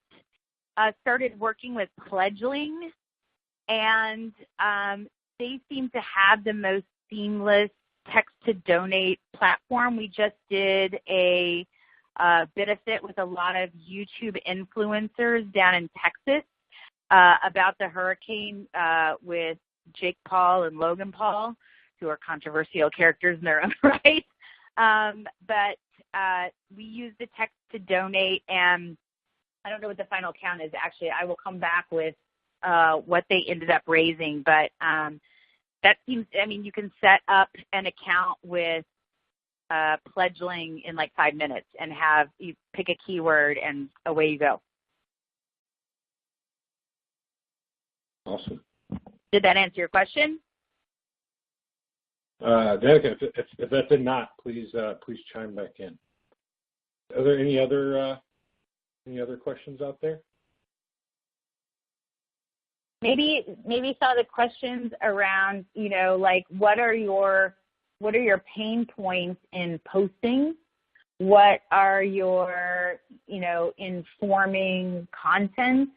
started working with Pledgling, and they seem to have the most seamless text-to-donate platform. We just did a benefit with a lot of YouTube influencers down in Texas about the hurricane with Jake Paul and Logan Paul, who are controversial characters in their own right. But we use the text to donate, and I don't know what the final count is. Actually, I will come back with what they ended up raising. But that seems, you can set up an account with Pledgling in like 5 minutes and you pick a keyword and away you go. Awesome. Did that answer your question? Danica, if that did not, please chime back in. Are there any other questions out there? Maybe some of the questions around, like what are your pain points in posting? What are your, informing content?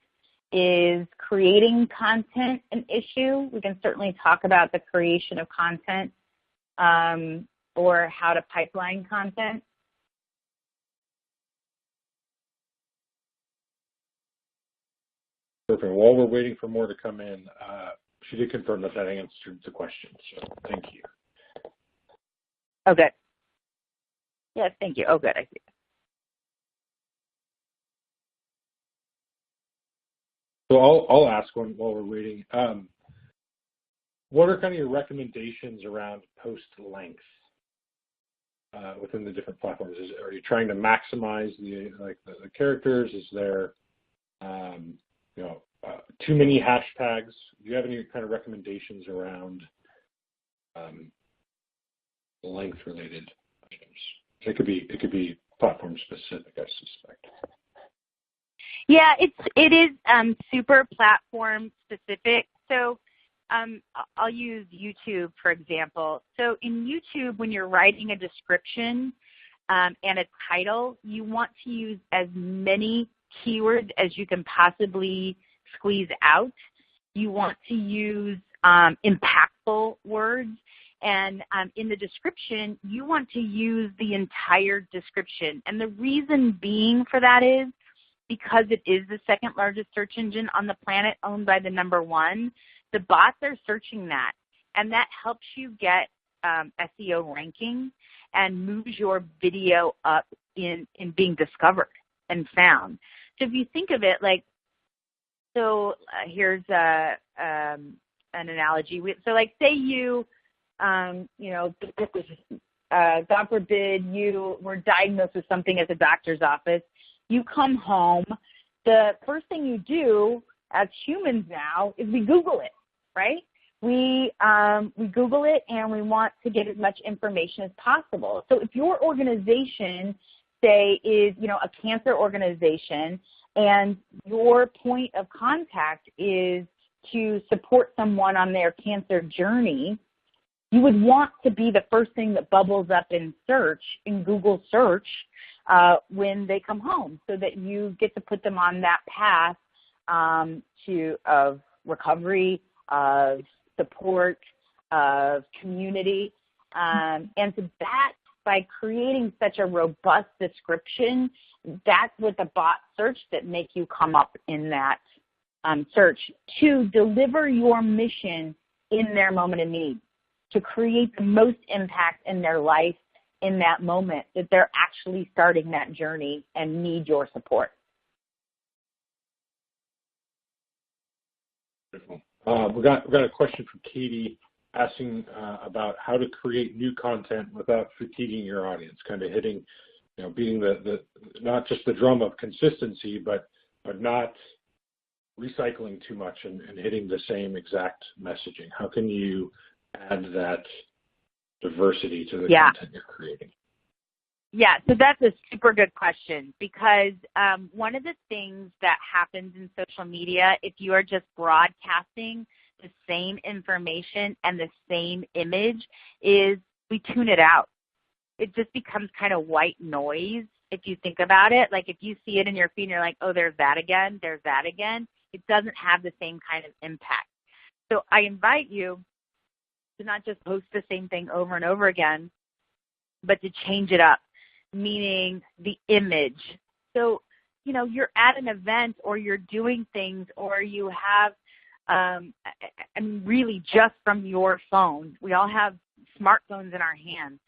Is creating content an issue? We can certainly talk about the creation of content or how to pipeline content. Perfect. While we're waiting for more to come in, she did confirm that answered the question, so thank you. Oh, good. Yes, thank you. Oh, good. I see. So I'll ask one while we're waiting. What are kind of your recommendations around post length within the different platforms? Are you trying to maximize the characters? Is there too many hashtags? Do you have any kind of recommendations around length related items? It could be platform specific, I suspect. Yeah, it is super platform specific. So I'll use YouTube, for example. So in YouTube, when you're writing a description and a title, you want to use as many keywords as you can possibly squeeze out. You want to use impactful words. And in the description, you want to use the entire description. And the reason being for that is because it is the second largest search engine on the planet, owned by the number one, the bots are searching that. And that helps you get SEO ranking and moves your video up in being discovered and found. So if you think of it like, here's an analogy. So like say you, God forbid you were diagnosed with something at the doctor's office. You come home. The first thing you do as humans now is we Google it, right? We Google it and we want to get as much information as possible. So if your organization, say, is a cancer organization and your point of contact is to support someone on their cancer journey, you would want to be the first thing that bubbles up in Google search, when they come home, so that you get to put them on that path of recovery, of support, of community. And so that, by creating such a robust description, that's what the bots search that make you come up in that search to deliver your mission in their moment of need, to create the most impact in their life in that moment that they're actually starting that journey and need your support. Wonderful. We got a question from Katie asking about how to create new content without fatiguing your audience, kind of hitting, beating the not just the drum of consistency, but not recycling too much and hitting the same exact messaging. How can you add that diversity to the content you're creating? Yeah, so that's a super good question, because one of the things that happens in social media, if you are just broadcasting the same information and the same image, is we tune it out. It just becomes kind of white noise if you think about it. Like if you see it in your feed and you're like, oh, there's that again, it doesn't have the same kind of impact. So I invite you to not just post the same thing over and over again, but to change it up, meaning the image. So, you're at an event or you're doing things or you have, really just from your phone. We all have smartphones in our hands.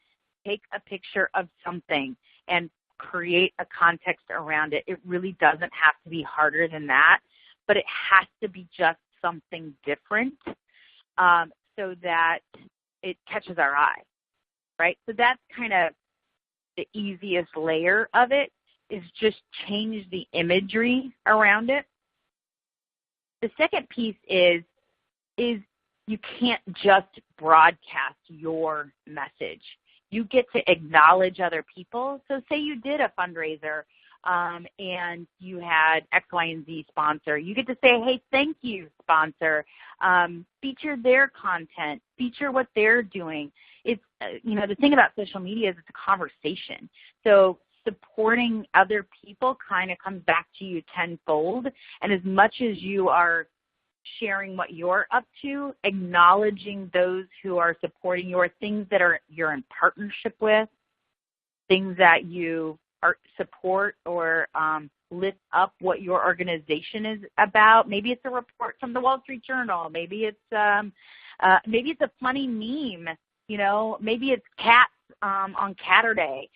Take a picture of something and create a context around it. It really doesn't have to be harder than that, but it has to be just something different. So that it catches our eye, right? So that's kind of the easiest layer of it, is just change the imagery around it. The second piece is you can't just broadcast your message. You get to acknowledge other people. So say you did a fundraiser and you had X, Y, and Z sponsor. You get to say, hey, thank you, sponsor. Feature their content. Feature what they're doing. It's, the thing about social media is it's a conversation. So supporting other people kind of comes back to you tenfold. And as much as you are sharing what you're up to, acknowledging those who are supporting you, or things that you're in partnership with, things that you support or lift up what your organization is about. Maybe it's a report from the Wall Street Journal. Maybe it's a funny meme. Maybe it's cats on Catterday.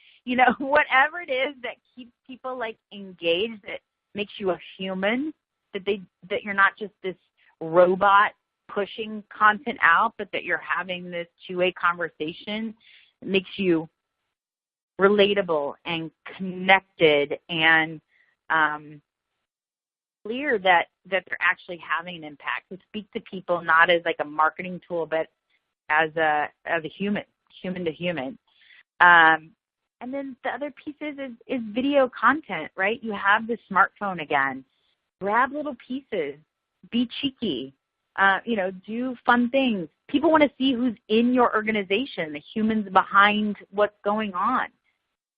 Whatever it is that keeps people engaged, that makes you a human. That you're not just this robot pushing content out, but that you're having this two-way conversation. It makes you relatable and connected and clear that they're actually having an impact. To speak to people not as a marketing tool, but as a human to human. And then the other piece is video content, right? You have the smartphone again. Grab little pieces. Be cheeky. do fun things. People want to see who's in your organization, the humans behind what's going on.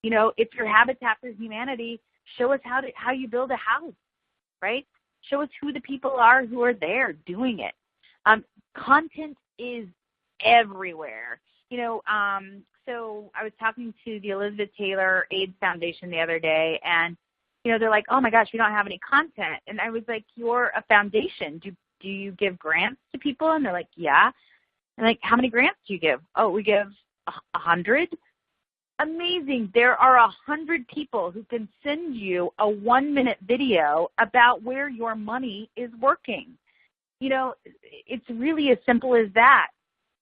If you're Habitat for Humanity, show us how you build a house, right? Show us who the people are who are there doing it. Content is everywhere. So I was talking to the Elizabeth Taylor AIDS Foundation the other day, and, they're like, oh my gosh, we don't have any content. And I was like, you're a foundation. Do you give grants to people? And they're like, yeah. And like, how many grants do you give? Oh, we give 100. Amazing. There are 100 people who can send you a 1-minute video about where your money is working. It's really as simple as that.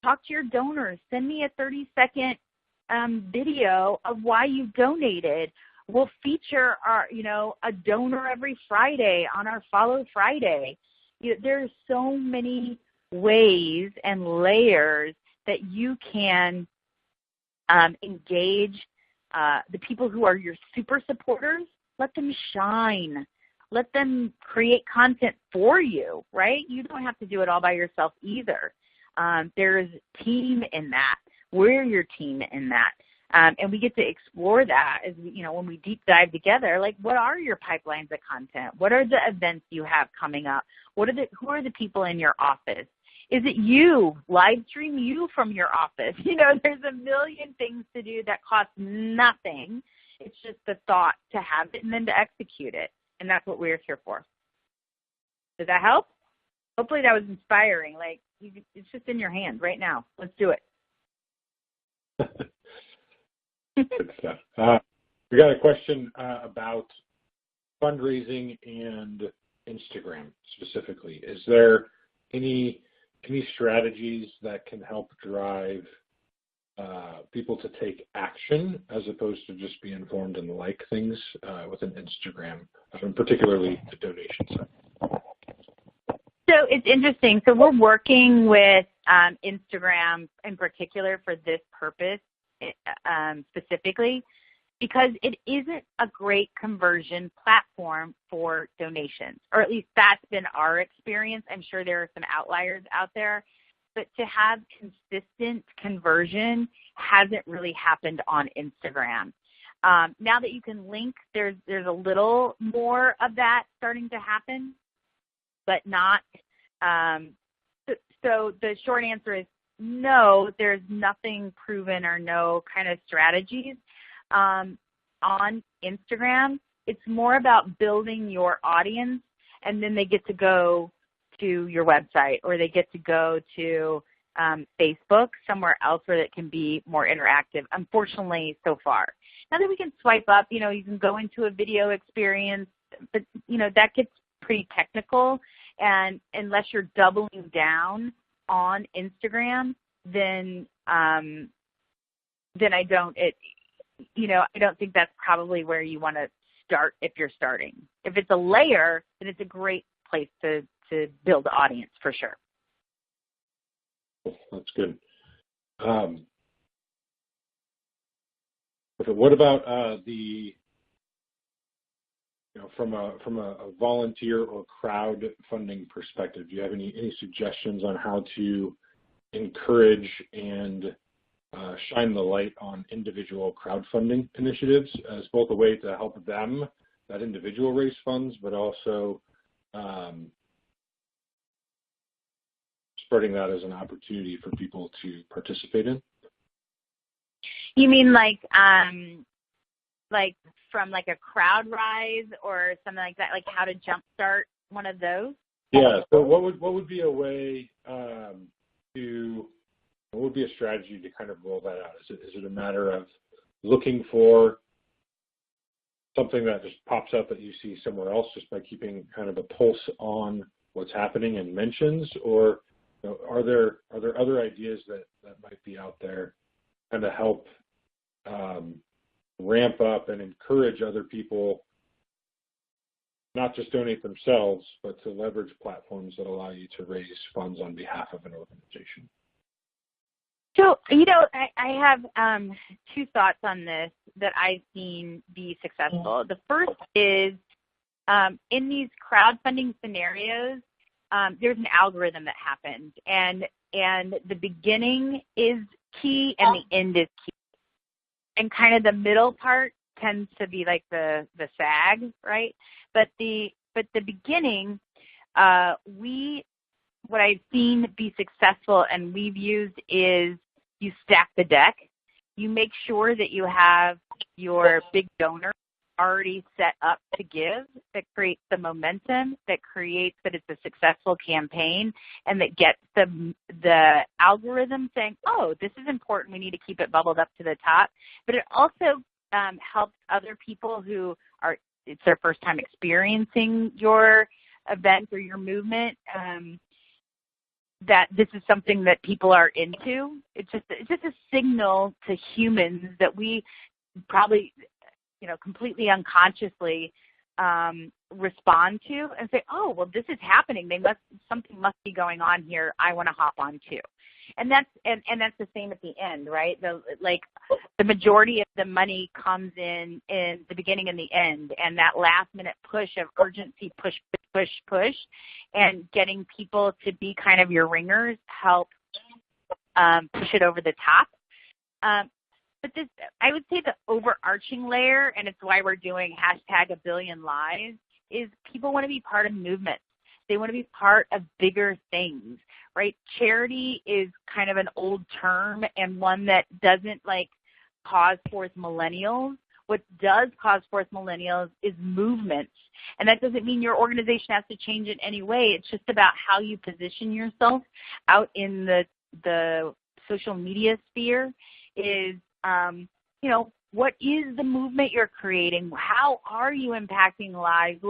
Talk to your donors. Send me a 30-second video of why you donated. We'll feature a donor every Friday on our Follow Friday. There's so many ways and layers that you can engage the people who are your super supporters. Let them shine. Let them create content for you, right? You don't have to do it all by yourself either. There's team in that. We're your team in that. And we get to explore that as when we deep dive together, like, what are your pipelines of content? What are the events you have coming up? Who are the people in your office? Is it you? Live stream you from your office. There's a million things to do that cost nothing. It's just the thought to have it and then to execute it. And that's what we're here for. Does that help? Hopefully that was inspiring. Like, it's just in your hand right now. Let's do it. Good stuff. We got a question about fundraising and Instagram specifically. Is there any strategies that can help drive people to take action as opposed to just be informed and like things within Instagram, particularly the donation side? So it's interesting. So we're working with Instagram in particular for this purpose specifically, because it isn't a great conversion platform for donations, or at least that's been our experience. I'm sure there are some outliers out there, but to have consistent conversion hasn't really happened on Instagram. Now that you can link, there's a little more of that starting to happen, but not. So the short answer is no, there's nothing proven or no kind of strategies on Instagram. It's more about building your audience, and then they get to go to your website, or they get to go to Facebook, somewhere else where it can be more interactive, unfortunately, so far. Now that we can swipe up, you can go into a video experience, but, that gets pretty technical, and unless you're doubling down on Instagram, then I don't think that's probably where you want to start if you're starting. If it's a layer, then it's a great place to build audience for sure. That's good. What about from a volunteer or crowdfunding perspective? Do you have any suggestions on how to encourage and shine the light on individual crowdfunding initiatives as both a way to help them, that individual, raise funds, but also spreading that as an opportunity for people to participate in? You mean like from like a CrowdRise or something like that, like how to jumpstart one of those? Yeah. So what would be a way what would be a strategy to kind of roll that out? Is it a matter of looking for something that just pops up that you see somewhere else just by keeping kind of a pulse on what's happening and mentions, or are there other ideas that might be out there kind of help ramp up and encourage other people not just donate themselves, but to leverage platforms that allow you to raise funds on behalf of an organization? So, I have two thoughts on this that I've seen be successful. The first is in these crowdfunding scenarios, there's an algorithm that happens, and the beginning is key and the end is key. And kind of the middle part tends to be like the sag, right? But the beginning, what I've seen be successful and we've used is you stack the deck. You make sure that you have your big donor already set up to give, that creates the momentum, that creates that it's a successful campaign, and that gets the algorithm saying, oh, this is important, we need to keep it bubbled up to the top. But it also helps other people who it's their first time experiencing your event or your movement, that this is something that people are into. It's just a signal to humans that we probably, completely unconsciously respond to and say, oh, well, this is happening. Something must be going on here. I want to hop on too. And that's the same at the end, right? The majority of the money comes in the beginning and the end, and that last minute push of urgency, push, and getting people to be kind of your ringers help push it over the top. But this, I would say the overarching layer, and it's why we're doing #1BillionLives, is people want to be part of movements. They want to be part of bigger things, right? Charity is kind of an old term and one that doesn't cause forth millennials. What does cause forth millennials is movements. And that doesn't mean your organization has to change in any way. It's just about how you position yourself out in the social media sphere is, what is the movement you're creating? How are you impacting lives?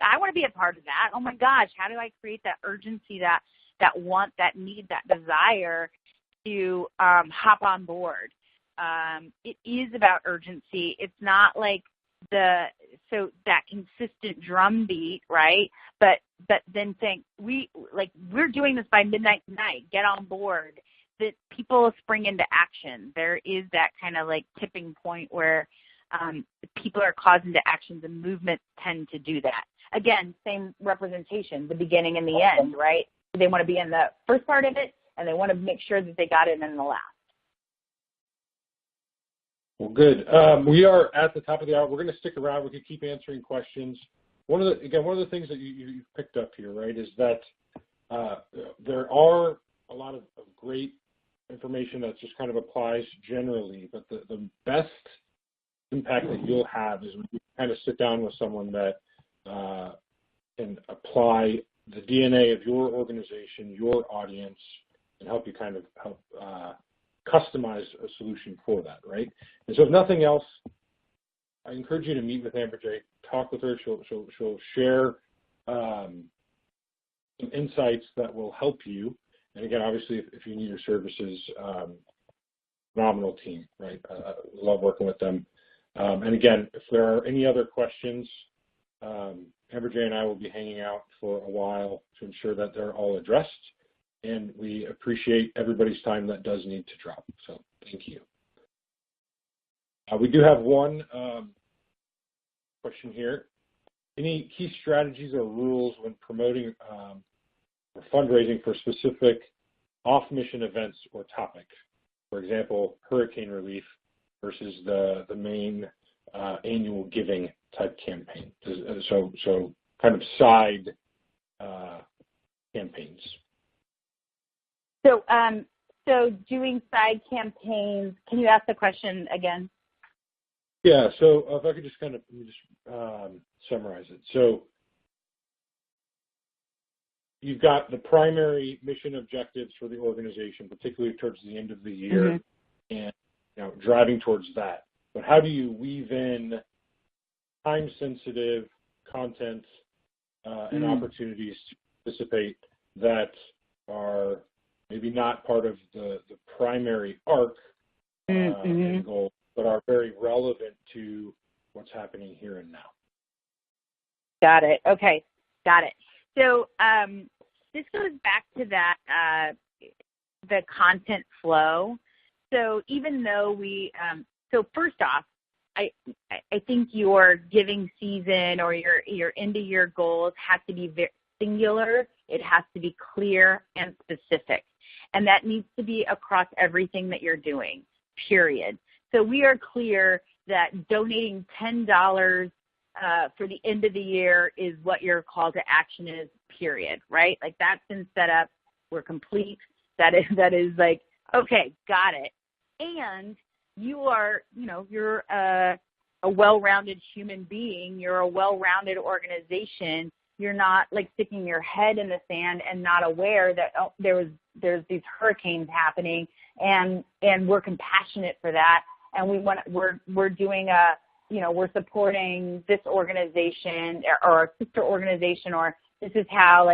I want to be a part of that. Oh my gosh, how do I create that urgency, that want, that need, that desire to hop on board? It is about urgency. It's not like that consistent drumbeat, right? But then saying we're doing this by midnight tonight. Get on board. That people spring into action. There is that kind of tipping point where people are caused into actions, and movements tend to do that. Again, same representation, the beginning and the end, right? They want to be in the first part of it, and they want to make sure that they got it in the last. Well, good. We are at the top of the hour. We're going to stick around. We can keep answering questions. One of the things that you picked up here, right, is that there are a lot of great information that just kind of applies generally, but the best impact that you'll have is when you kind of sit down with someone that can apply the DNA of your organization, your audience, and help you kind of help customize a solution for that, right? And so if nothing else, I encourage you to meet with Amber J, talk with her. She'll share some insights that will help you. And again, obviously, if you need your services, phenomenal team, right? Love working with them. And again, if there are any other questions, Amber J and I will be hanging out for a while to ensure that they're all addressed. And we appreciate everybody's time that does need to drop. So thank you. We do have one question here. Any key strategies or rules when promoting or fundraising for specific off-mission events or topics? For example, hurricane relief versus the main annual giving type campaign. So kind of side campaigns. So doing side campaigns, can you ask the question again? Yeah, so if I could just kind of summarize it. So you've got the primary mission objectives for the organization, particularly towards the end of the year, and driving towards that. But how do you weave in time-sensitive content and opportunities to participate that are maybe not part of the primary arc and goal, but are very relevant to what's happening here and now? Got it. Okay. Got it. So this goes back to that, the content flow. So even though so first off, I think your giving season or your end of year goals have to be very singular It has to be clear and specific. And that needs to be across everything that you're doing, period. So we are clear that donating $10 for the end of the year is what your call to action is, period, right? Like that's been set up. We're complete. That is like, okay, got it. And you are, you're a well-rounded human being. You're a well-rounded organization. You're not like sticking your head in the sand and not aware that there's these hurricanes happening, and we're compassionate for that. And we're doing we're supporting this organization or our sister organization, or this is how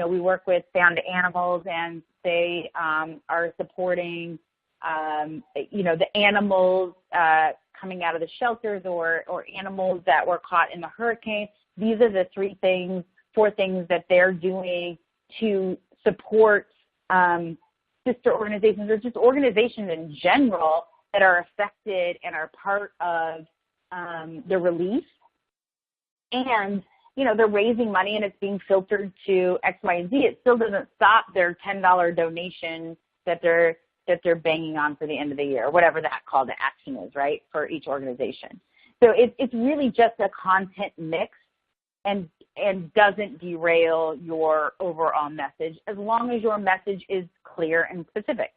we work with Found Animals, and they are supporting the animals coming out of the shelters or animals that were caught in the hurricane. These are the 4 things that they're doing to support sister organizations, or just organizations in general that are affected and are part of the relief. And, they're raising money and it's being filtered to X, Y, and Z. It still doesn't stop their $10 donation that they're banging on for the end of the year, whatever that call to action is, right, for each organization. So it's really just a content mix and doesn't derail your overall message, as long as your message is clear and specific.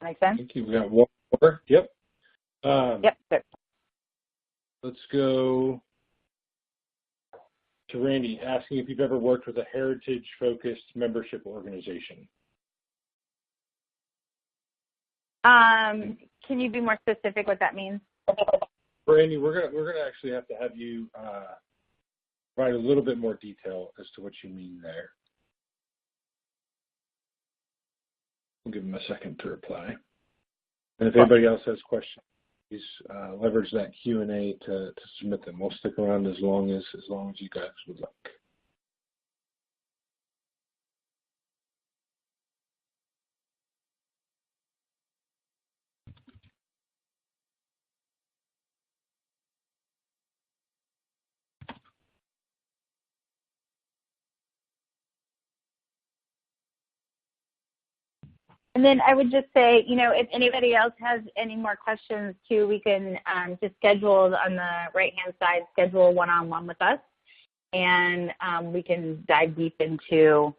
Make sense? Thank you. We got one more. Yep. Yep. Good. Let's go to Randy, asking if you've ever worked with a heritage-focused membership organization. Can you be more specific what that means? Randy, we're gonna actually have to have you provide a little bit more detail as to what you mean there. We'll give him a second to reply. And if anybody else has questions, please leverage that Q&A to submit them. We'll stick around as long as you guys would like. And then I would just say, if anybody else has any more questions too, we can just schedule on the right-hand side, schedule a one-on-one with us, and we can dive deep into,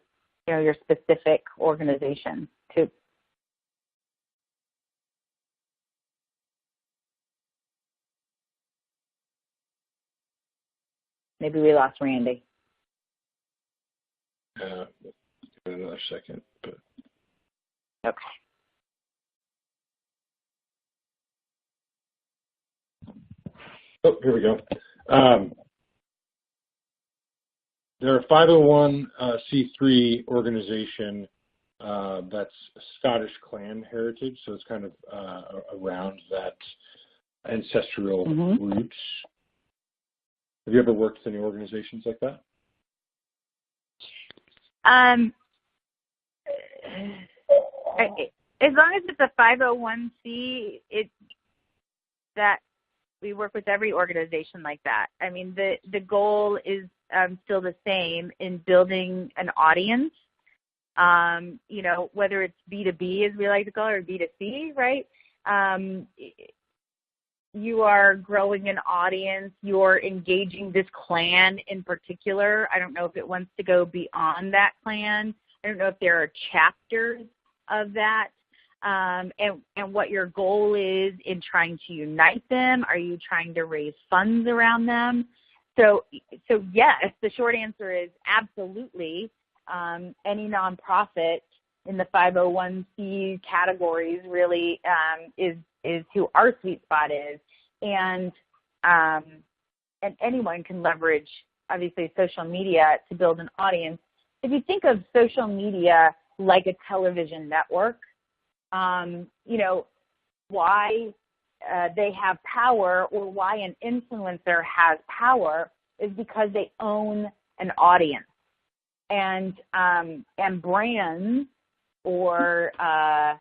your specific organization too. Maybe we lost Randy. Give it another second. But. Okay. Oh, here we go. They're a 501c3 organization that's Scottish clan heritage, so it's kind of around that ancestral roots. Have you ever worked with any organizations like that? As long as it's a 501c, that we work with every organization like that. I mean, the goal is still the same in building an audience. Whether it's B2B, as we like to call it, or B2C, right? You are growing an audience. You're engaging this clan in particular. I don't know if it wants to go beyond that clan. I don't know if there are chapters of that, and what your goal is in trying to unite them. Are you trying to raise funds around them? So yes, the short answer is absolutely. Any nonprofit in the 501c categories really is who our sweet spot is, and anyone can leverage obviously social media to build an audience. If you think of social media like a television network, why they have power, or why an influencer has power, is because they own an audience, and brands or are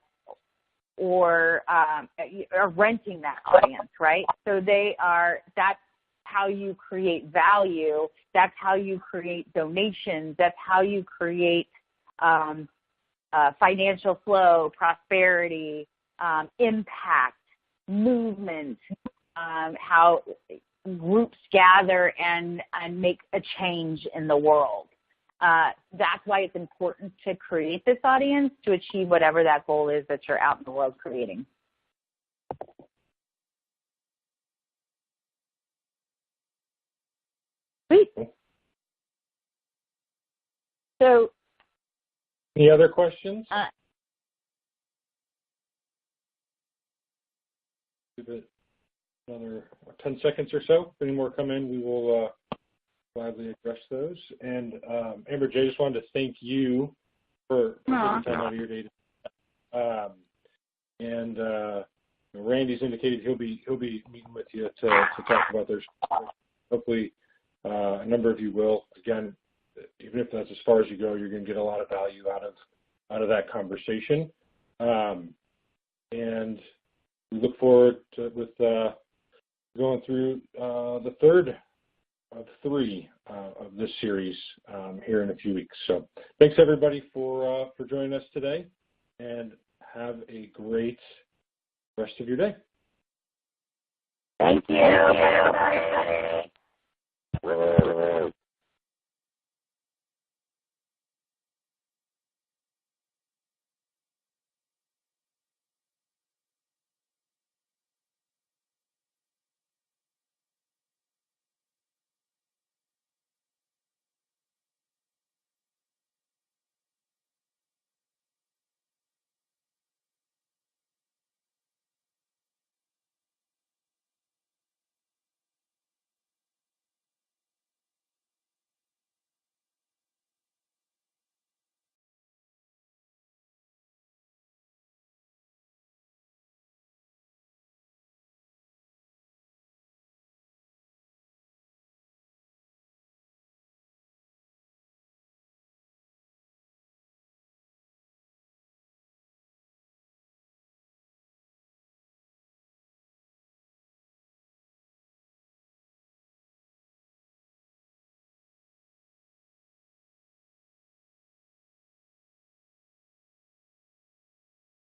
renting that audience, right? So that's how you create value. That's how you create donations. That's how you create financial flow, prosperity, impact, movement, how groups gather and make a change in the world. That's why it's important to create this audience to achieve whatever that goal is that you're out in the world creating. Sweet. So, any other questions? Give it another 10 seconds or so. If any more come in, we will gladly address those. And Amber J, just wanted to thank you for taking time out of your day. Randy's indicated he'll be meeting with you to talk about their. Hopefully, a number of you will. Again, even if that's as far as you go, you're going to get a lot of value out of that conversation. And we look forward to going through the third of 3 of this series here in a few weeks. So thanks everybody for joining us today, and have a great rest of your day. Thank you.